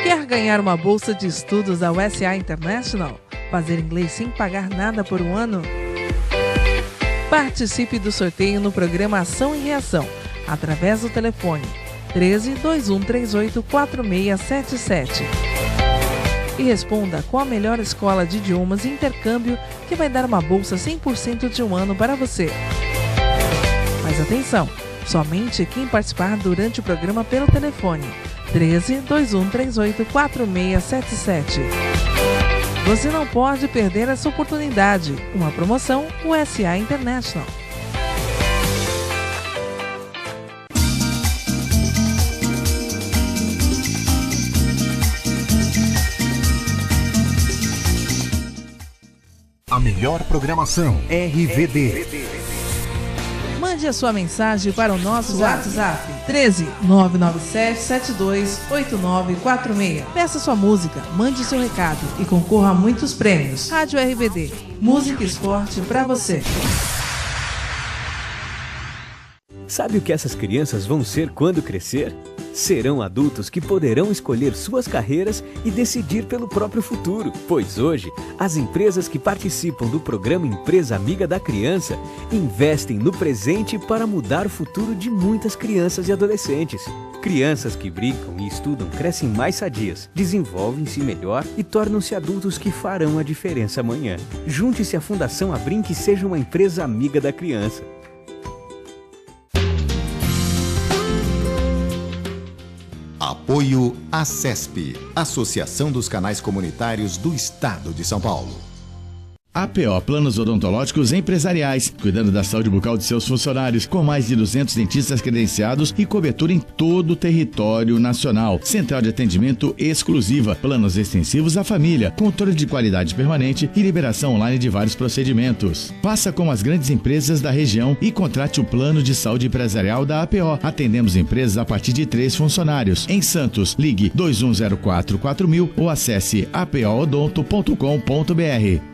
Quer ganhar uma bolsa de estudos da USA International? Fazer inglês sem pagar nada por um ano? Participe do sorteio no programa Ação e Reação, através do telefone 13 2138 4677. e responda qual a melhor escola de idiomas e intercâmbio que vai dar uma bolsa 100% de um ano para você. Mas atenção, somente quem participar durante o programa pelo telefone 13 2138 4677. Você não pode perder essa oportunidade. Uma promoção USA International. A melhor programação RVD. Mande a sua mensagem para o nosso WhatsApp 13 997 72 8946. Peça sua música, mande seu recado e concorra a muitos prêmios. Rádio RVD, música e esporte para você. Sabe o que essas crianças vão ser quando crescer? Serão adultos que poderão escolher suas carreiras e decidir pelo próprio futuro. Pois hoje, as empresas que participam do programa Empresa Amiga da Criança investem no presente para mudar o futuro de muitas crianças e adolescentes. Crianças que brincam e estudam crescem mais sadias, desenvolvem-se melhor e tornam-se adultos que farão a diferença amanhã. Junte-se à Fundação Abrinq e seja uma empresa amiga da criança. Apoio ACESP, Associação dos Canais Comunitários do Estado de São Paulo. APO Planos Odontológicos Empresariais, cuidando da saúde bucal de seus funcionários, com mais de 200 dentistas credenciados e cobertura em todo o território nacional. Central de atendimento exclusiva, planos extensivos à família, controle de qualidade permanente e liberação online de vários procedimentos. Faça como as grandes empresas da região e contrate o plano de saúde empresarial da APO. Atendemos empresas a partir de 3 funcionários. Em Santos, ligue 2104 4000 ou acesse apoodonto.com.br.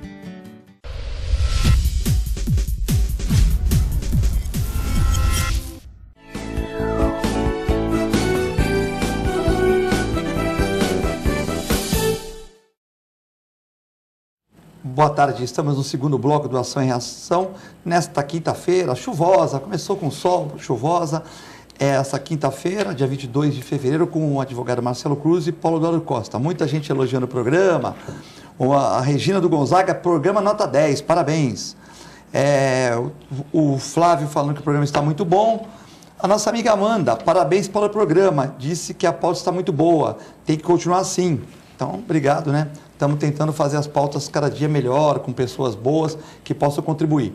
Boa tarde, estamos no segundo bloco do Ação e Reação, nesta quinta-feira chuvosa, começou com sol, chuvosa, essa quinta-feira, dia 22 de fevereiro, com o advogado Marcelo Cruz e Paulo Eduardo Costa. Muita gente elogiando o programa, a Regina do Gonzaga, programa nota 10, parabéns. O Flávio falando que o programa está muito bom. A nossa amiga Amanda, parabéns pelo programa, disse que a pauta está muito boa, tem que continuar assim. Então, obrigado, né? Estamos tentando fazer as pautas cada dia melhor, com pessoas boas que possam contribuir.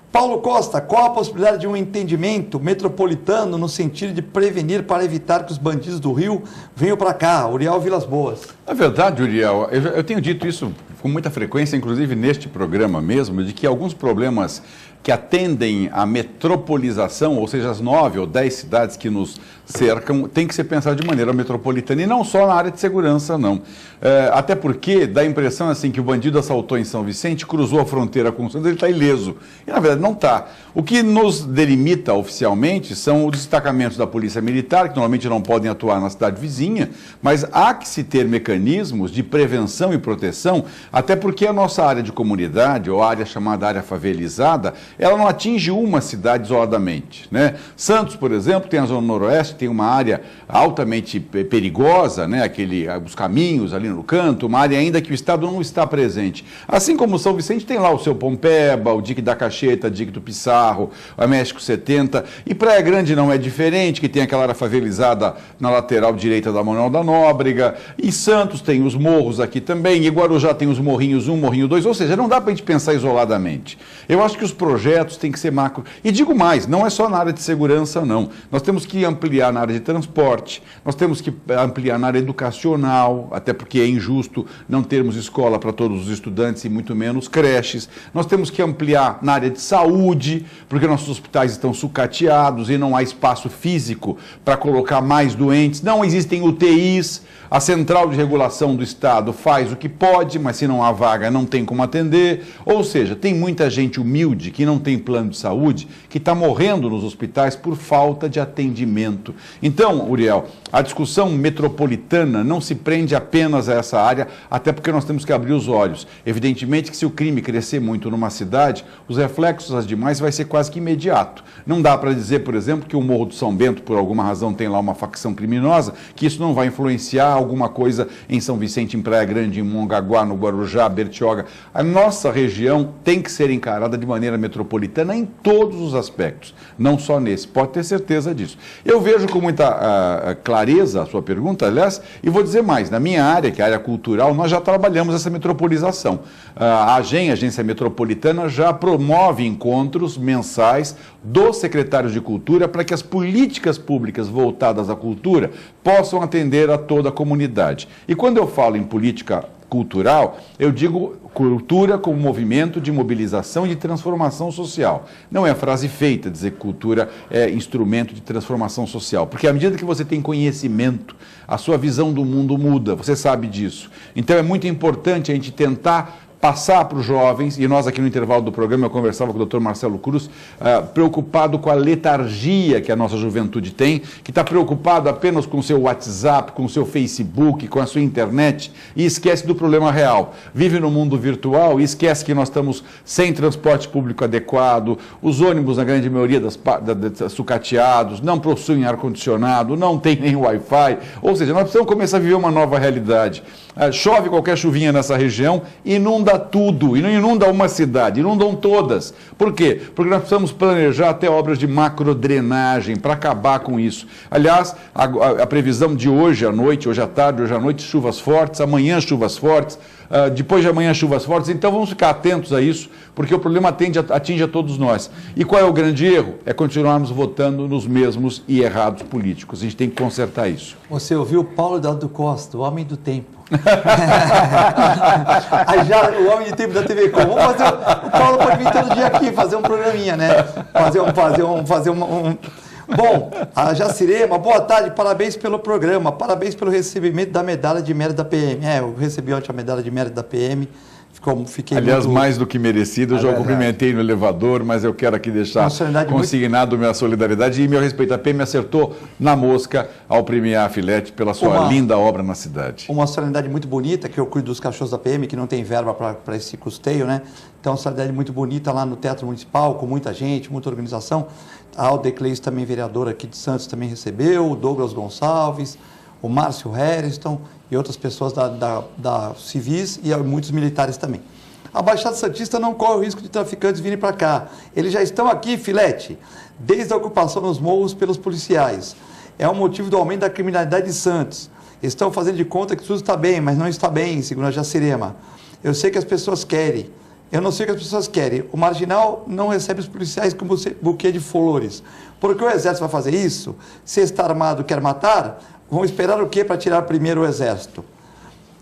Paulo Costa, qual a possibilidade de um entendimento metropolitano no sentido de prevenir para evitar que os bandidos do Rio venham para cá? Uriel Vilas Boas. Na verdade, Uriel, eu tenho dito isso com muita frequência, inclusive neste programa mesmo, de que alguns problemas que atendem à metropolização, ou seja, as 9 ou 10 cidades que nos cercam, tem que ser pensado de maneira metropolitana e não só na área de segurança, não. Até porque dá a impressão assim que o bandido assaltou em São Vicente, cruzou a fronteira com o Santos, ele está ileso. E na verdade não está. O que nos delimita oficialmente são os destacamentos da Polícia Militar, que normalmente não podem atuar na cidade vizinha, mas há que se ter mecanismos de prevenção e proteção, até porque a nossa área de comunidade, ou a área chamada área favelizada, ela não atinge uma cidade isoladamente, né? Santos, por exemplo, tem a Zona Noroeste, tem uma área altamente perigosa, né? Os caminhos ali no canto, uma área ainda que o Estado não está presente. Assim como São Vicente tem lá o seu Pompeba, o Dique da Cacheta, o Dique do Pissarro, a México 70, e Praia Grande não é diferente, que tem aquela área favelizada na lateral direita da Manuel da Nóbrega, e Santos tem os morros aqui também, e Guarujá tem os morrinhos 1, morrinho 2, ou seja, não dá para a gente pensar isoladamente. Eu acho que os projetos têm que ser macro. E digo mais, não é só na área de segurança, não. Nós temos que ampliar na área de transporte, nós temos que ampliar na área educacional, até porque é injusto não termos escola para todos os estudantes e muito menos creches. Nós temos que ampliar na área de saúde, porque nossos hospitais estão sucateados e não há espaço físico para colocar mais doentes. Não existem UTIs. A Central de Regulação do Estado faz o que pode, mas se não há vaga, não tem como atender. Ou seja, tem muita gente humilde que não tem plano de saúde, que está morrendo nos hospitais por falta de atendimento. muito. Então, Uriel, a discussão metropolitana não se prende apenas a essa área, até porque nós temos que abrir os olhos. Evidentemente que se o crime crescer muito numa cidade, os reflexos às demais vai ser quase que imediato. Não dá para dizer, por exemplo, que o Morro do São Bento, por alguma razão, tem lá uma facção criminosa, que isso não vai influenciar alguma coisa em São Vicente, em Praia Grande, em Mongaguá, no Guarujá, Bertioga. A nossa região tem que ser encarada de maneira metropolitana em todos os aspectos, não só nesse, pode ter certeza disso. Eu vejo com muita clareza a sua pergunta, aliás, e vou dizer mais, na minha área, que é a área cultural, nós já trabalhamos essa metropolização. A Agência Metropolitana, já promove encontros mensais dos secretários de cultura para que as políticas públicas voltadas à cultura possam atender a toda a comunidade. E quando eu falo em política cultural, eu digo cultura como movimento de mobilização e de transformação social. Não é frase feita dizer que cultura é instrumento de transformação social, porque à medida que você tem conhecimento, a sua visão do mundo muda, você sabe disso. Então é muito importante a gente tentar passar para os jovens, e nós aqui no intervalo do programa eu conversava com o Dr. Marcelo Cruz, preocupado com a letargia que a nossa juventude tem, que está preocupado apenas com o seu WhatsApp, com o seu Facebook, com a sua internet, e esquece do problema real. Vive no mundo virtual e esquece que nós estamos sem transporte público adequado, os ônibus, na grande maioria, sucateados, não possuem ar-condicionado, não tem nem Wi-Fi, ou seja, nós precisamos começar a viver uma nova realidade. Chove qualquer chuvinha nessa região, inunda tudo, e não inunda uma cidade, inundam todas. Por quê? Porque nós precisamos planejar até obras de macrodrenagem para acabar com isso. Aliás, a previsão de hoje à noite, hoje à tarde, hoje à noite, chuvas fortes, amanhã chuvas fortes, depois de amanhã chuvas fortes, então vamos ficar atentos a isso, porque o problema atinge a todos nós. E qual é o grande erro? É continuarmos votando nos mesmos e errados políticos. A gente tem que consertar isso. Você ouviu o Paulo Eduardo Costa, o homem do tempo. O homem de tempo da TV Com. Vamos fazer, o Paulo pode vir todo dia aqui fazer um programinha, né? Bom, a Jacirema, boa tarde, parabéns pelo programa, parabéns pelo recebimento da medalha de mérito da PM. Eu recebi ontem a medalha de mérito da PM. Aliás, mais do que merecido, eu já cumprimentei no elevador, mas eu quero aqui deixar consignado minha solidariedade e meu respeito. A PM acertou na mosca ao premiar a Filete pela sua linda obra na cidade. Uma solidariedade muito bonita, que eu cuido dos cachorros da PM, que não tem verba para esse custeio, né? Então, uma solidariedade muito bonita lá no Teatro Municipal, com muita gente, muita organização. A Aldecleis, também vereadora aqui de Santos, também recebeu, o Douglas Gonçalves, o Márcio Harrison e outras pessoas da civis e muitos militares também. A Baixada Santista não corre o risco de traficantes virem para cá. Eles já estão aqui, Filete, desde a ocupação nos morros pelos policiais. É o motivo do aumento da criminalidade de Santos. Estão fazendo de conta que tudo está bem, mas não está bem, segundo a Jacirema. Eu sei que as pessoas querem. Eu não sei o que as pessoas querem. O marginal não recebe os policiais com buquê de flores. Porque o Exército vai fazer isso? Se está armado quer matar, vão esperar o quê para tirar primeiro o Exército?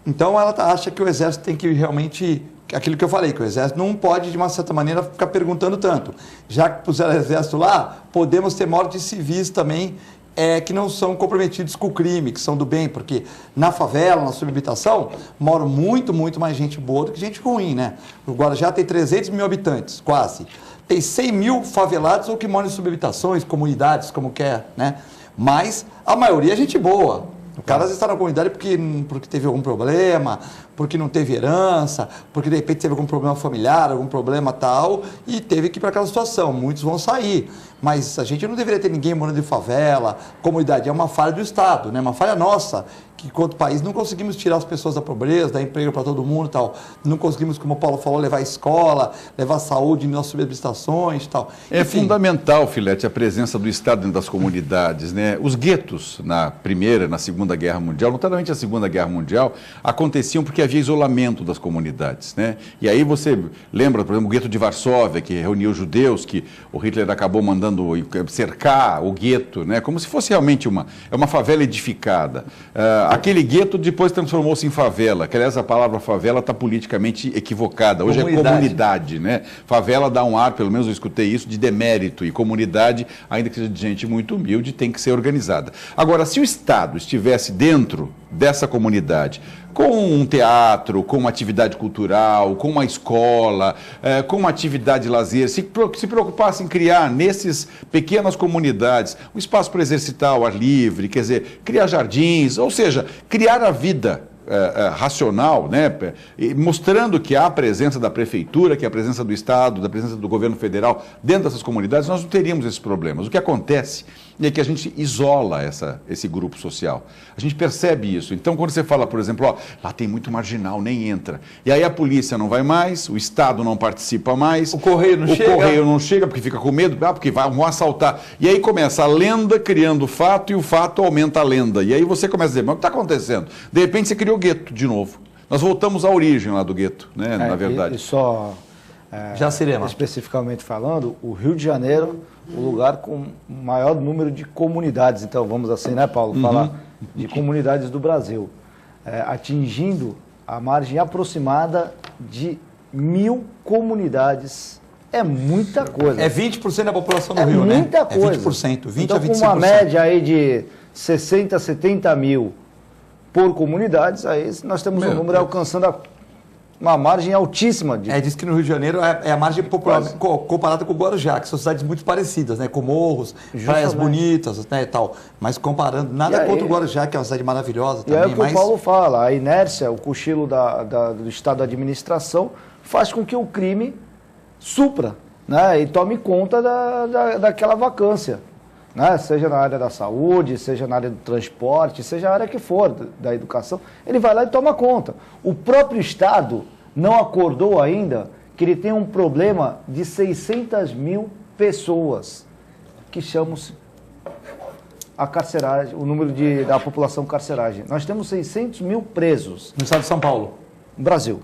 Então ela acha que o Exército tem que realmente... Aquilo que eu falei, que o Exército não pode, de uma certa maneira, ficar perguntando tanto. Já que puseram o Exército lá, podemos ter mortes civis também, que não são comprometidos com o crime, que são do bem, porque na favela, na subhabitação, mora muito, muito mais gente boa do que gente ruim, né? O Guarujá tem 300 mil habitantes, quase. Tem 100 mil favelados ou que moram em subhabitações, comunidades, como quer, né? Mas a maioria é gente boa. O cara às vezes está na comunidade porque teve algum problema, porque não teve herança, porque de repente teve algum problema familiar, algum problema tal, e teve que ir para aquela situação. Muitos vão sair. Mas a gente não deveria ter ninguém morando em favela, comunidade. É uma falha do Estado, né? Uma falha nossa, que enquanto país não conseguimos tirar as pessoas da pobreza, dar emprego para todo mundo e tal. Não conseguimos, como o Paulo falou, levar escola, levar saúde nas subestações e tal. É fundamental, Filete, a presença do Estado dentro das comunidades, né? Os guetos na Primeira, na Segunda Guerra Mundial, notadamente a Segunda Guerra Mundial, aconteciam porque havia isolamento das comunidades, né? E aí você lembra, por exemplo, o gueto de Varsóvia, que reuniu judeus, que o Hitler acabou mandando cercar o gueto, né? Como se fosse realmente uma favela edificada. Aquele gueto depois transformou-se em favela, que aliás a palavra favela está politicamente equivocada. Hoje é comunidade, né? Favela dá um ar, pelo menos eu escutei isso, de demérito, e comunidade, ainda que seja de gente muito humilde, tem que ser organizada. Agora, se o Estado estivesse dentro dessa comunidade, com um teatro, com uma atividade cultural, com uma escola, com uma atividade de lazer, se preocupasse em criar nessas pequenas comunidades um espaço para exercitar ao ar livre, quer dizer, criar jardins, ou seja, criar a vida racional, né? Mostrando que há a presença da prefeitura, que há a presença do Estado, da presença do governo federal dentro dessas comunidades, nós não teríamos esses problemas. O que acontece é que a gente isola esse grupo social. A gente percebe isso. Então, quando você fala, por exemplo, ó, lá tem muito marginal, nem entra. E aí a polícia não vai mais, o Estado não participa mais. O correio não chega. O correio não chega porque fica com medo, porque vão assaltar. E aí começa a lenda criando o fato e o fato aumenta a lenda. E aí você começa a dizer, mas o que está acontecendo? De repente você criou o gueto de novo. Nós voltamos à origem lá do gueto, né, na verdade. E só, especificamente falando, o Rio de Janeiro, o lugar com o maior número de comunidades, então vamos assim, né, Paulo, falar de comunidades do Brasil, atingindo a margem aproximada de 1.000 comunidades. É muita coisa. É 20% da população do Rio, né? É muita coisa. É 20%, 20% então, a 25%. Com uma média aí de 60, 70 mil por comunidades, aí nós temos um número alcançando uma margem altíssima. Diz que no Rio de Janeiro é a margem popular comparada com o Guarujá, que são cidades muito parecidas, né? Com morros, praias bonitas, né, e tal. Mas comparando, nada contra o Guarujá, que é uma cidade maravilhosa também. E é o que o Paulo fala, a inércia, o cochilo do Estado da administração faz com que o crime supra, né? E tome conta daquela vacância. Né? Seja na área da saúde, seja na área do transporte, seja a área que for, da educação, ele vai lá e toma conta. O próprio Estado não acordou ainda que ele tem um problema de 600 mil pessoas, que chamam-se a carceragem, o número da população carceragem. Nós temos 600 mil presos. No estado de São Paulo? No Brasil.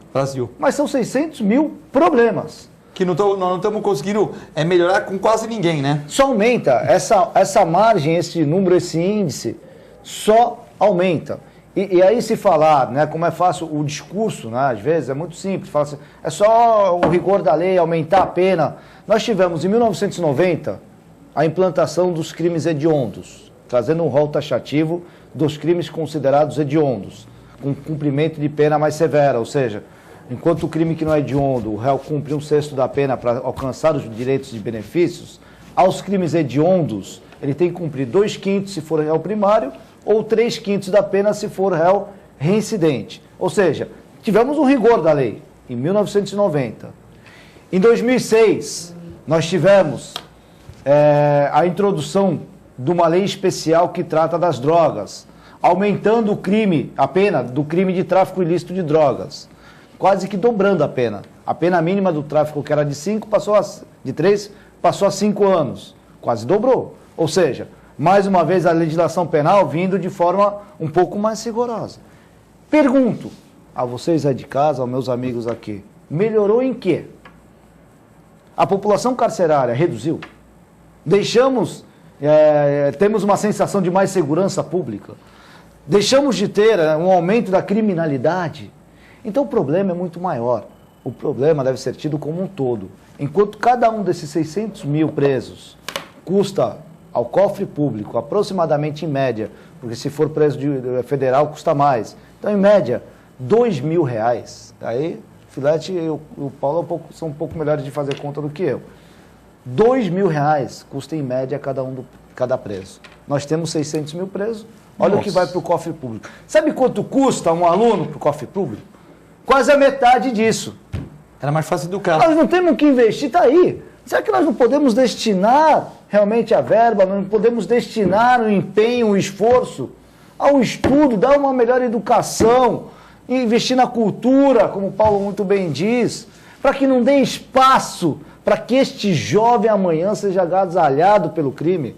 Mas são 600 mil problemas. Que nós não estamos conseguindo melhorar com quase ninguém, né? Só aumenta. Essa margem, esse número, esse índice, só aumenta. E aí se falar, né, como é fácil o discurso, né, às vezes é muito simples, fala assim, é só o rigor da lei, aumentar a pena. Nós tivemos, em 1990, a implantação dos crimes hediondos, trazendo um rol taxativo dos crimes considerados hediondos, com cumprimento de pena mais severa, ou seja, enquanto o crime que não é hediondo, o réu cumpre 1/6 da pena para alcançar os direitos e benefícios, aos crimes hediondos, ele tem que cumprir 2/5 se for réu primário ou 3/5 da pena se for réu reincidente. Ou seja, tivemos um rigor da lei em 1990. Em 2006, nós tivemos a introdução de uma lei especial que trata das drogas, aumentando a pena do crime de tráfico ilícito de drogas. Quase que dobrando a pena. A pena mínima do tráfico, que era de 3, passou a 5 anos. Quase dobrou. Ou seja, mais uma vez a legislação penal vindo de forma um pouco mais rigorosa. Pergunto a vocês aí de casa, aos meus amigos aqui, melhorou em quê? A população carcerária reduziu? Temos uma sensação de mais segurança pública? Deixamos de ter um aumento da criminalidade? Então o problema é muito maior. O problema deve ser tido como um todo. Enquanto cada um desses 600 mil presos custa ao cofre público aproximadamente, em média, porque se for preso federal custa mais, então em média R$2.000. Aí, Filete e o Paulo são um pouco melhores de fazer conta do que eu. R$2.000 custa em média cada preso. Nós temos 600 mil presos, olha o que vai para o cofre público. Sabe quanto custa um aluno para o cofre público? Quase a metade disso. Era mais fácil educar. Nós não temos que investir, está aí. Será que nós não podemos destinar realmente a verba, não podemos destinar o empenho, o esforço ao estudo, dar uma melhor educação, investir na cultura, como o Paulo muito bem diz, para que não dê espaço para que este jovem amanhã seja agasalhado pelo crime?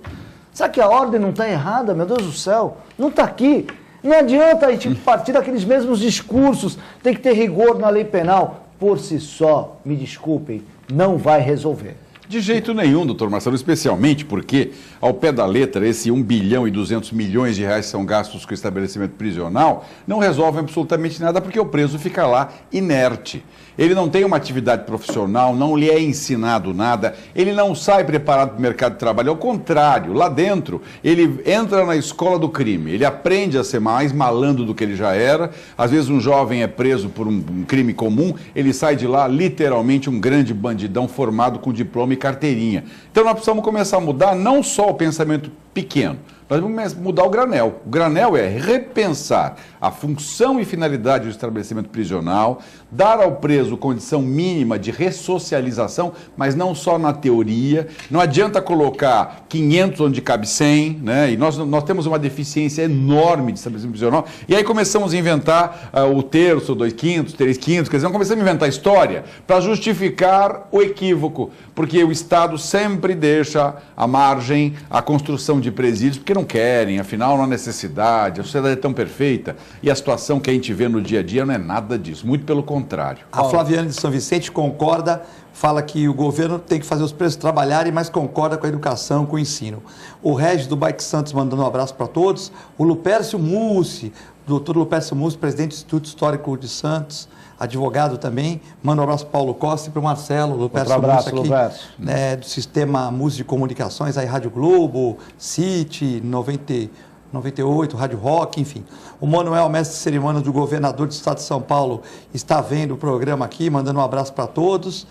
Será que a ordem não está errada, meu Deus do céu? Não está aqui. Não adianta a gente partir daqueles mesmos discursos, tem que ter rigor na lei penal. Por si só, me desculpem, não vai resolver. De jeito nenhum, doutor Marcelo, especialmente porque, ao pé da letra, esse 1 bilhão e 200 milhões de reais são gastos com o estabelecimento prisional, não resolve absolutamente nada porque o preso fica lá inerte. Ele não tem uma atividade profissional, não lhe é ensinado nada, ele não sai preparado para o mercado de trabalho, ao contrário, lá dentro, ele entra na escola do crime, ele aprende a ser mais malandro do que ele já era, às vezes um jovem é preso por um crime comum, ele sai de lá literalmente um grande bandidão formado com diploma e carteirinha. Então nós precisamos começar a mudar não só o pensamento pequeno, nós vamos mudar o granel. O granel é repensar a função e finalidade do estabelecimento prisional, dar ao preso condição mínima de ressocialização, mas não só na teoria. Não adianta colocar 500 onde cabe 100, né? E nós temos uma deficiência enorme de estabelecimento prisional. E aí começamos a inventar o terço, 2/5, 3/5, quer dizer, começamos a inventar história para justificar o equívoco, porque o Estado sempre deixa à margem a construção de presídios, porque não querem, afinal não há necessidade, a sociedade é tão perfeita e a situação que a gente vê no dia a dia não é nada disso, muito pelo contrário. A Flaviane de São Vicente concorda, fala que o governo tem que fazer os presos trabalharem, mas concorda com a educação, com o ensino. O Regis do Bike Santos mandando um abraço para todos. O Lupércio Mussi, doutor Lupércio Mussi, presidente do Instituto Histórico de Santos, advogado também, manda um abraço para o Paulo Costa e para o Marcelo, Lupércio Mussi aqui, né, do Sistema Mussi de Comunicações, aí Rádio Globo, City, 98, Rádio Rock, enfim. O Manuel, mestre de cerimônias do governador do estado de São Paulo, está vendo o programa aqui, mandando um abraço para todos.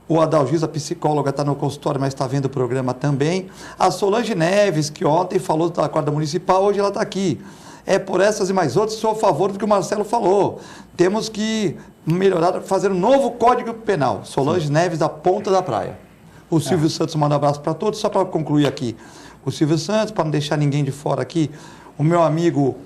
O Adalgisa, psicóloga, está no consultório, mas está vendo o programa também. A Solange Neves, que ontem falou da Guarda Municipal, hoje ela está aqui. É por essas e mais outras, sou a favor do que o Marcelo falou. Temos que melhorar, fazer um novo Código Penal. Solange Neves, da Ponta da Praia. O Silvio Santos manda um abraço para todos, só para concluir aqui. O Silvio Santos, para não deixar ninguém de fora aqui, o meu amigo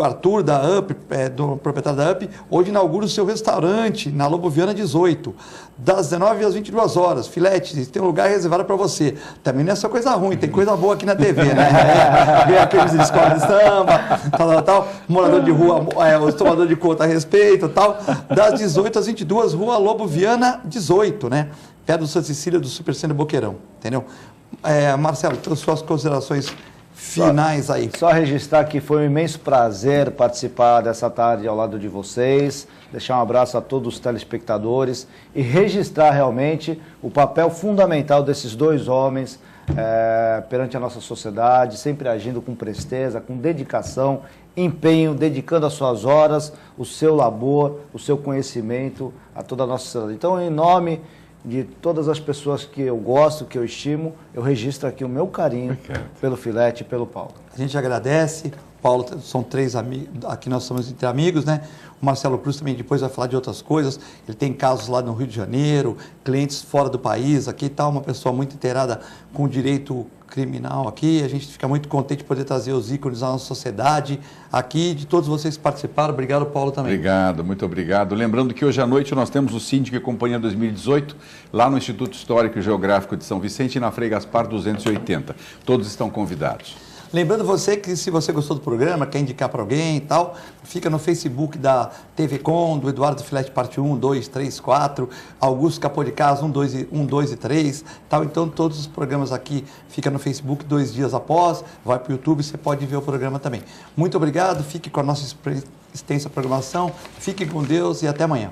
Arthur da UP, do proprietário da UP, hoje inaugura o seu restaurante na Lobo Viana 18, das 19 às 22 horas. Filete, tem um lugar reservado para você. Também não é só coisa ruim, tem coisa boa aqui na TV, né? Vem aqueles de escola de samba, tal. Morador de rua, os tomadores de conta a respeito, tal. Das 18 às 22, Rua Lobo Viana 18, né? Perto do Santa Cecília, do Supercentro Boqueirão, entendeu? Marcelo, suas considerações finais aí. Só registrar que foi um imenso prazer participar dessa tarde ao lado de vocês, deixar um abraço a todos os telespectadores e registrar realmente o papel fundamental desses dois homens perante a nossa sociedade, sempre agindo com presteza, com dedicação, empenho, dedicando as suas horas, o seu labor, o seu conhecimento a toda a nossa sociedade. Então, em nome de todas as pessoas que eu gosto, que eu estimo, eu registro aqui o meu carinho pelo Filete e pelo Paulo. A gente agradece. Paulo, são 3 amigos, aqui nós somos entre amigos, né? O Marcelo Cruz também depois vai falar de outras coisas. Ele tem casos lá no Rio de Janeiro, clientes fora do país, aqui está uma pessoa muito inteirada com o direito criminal aqui. A gente fica muito contente de poder trazer os ícones da nossa sociedade aqui, de todos vocês que participaram. Obrigado, Paulo, também. Obrigado, muito obrigado. Lembrando que hoje à noite nós temos o Síndico e Companhia 2018, lá no Instituto Histórico e Geográfico de São Vicente, na Frei Gaspar 280. Todos estão convidados. Lembrando você que se você gostou do programa, quer indicar para alguém e tal, fica no Facebook da TV Com, do Eduardo Filete parte 1, 2, 3, 4, Augusto Capô de Casa 1, 2 e 3, tal. Então todos os programas aqui ficam no Facebook 2 dias após, vai para o YouTube, você pode ver o programa também. Muito obrigado, fique com a nossa extensa programação, fique com Deus e até amanhã.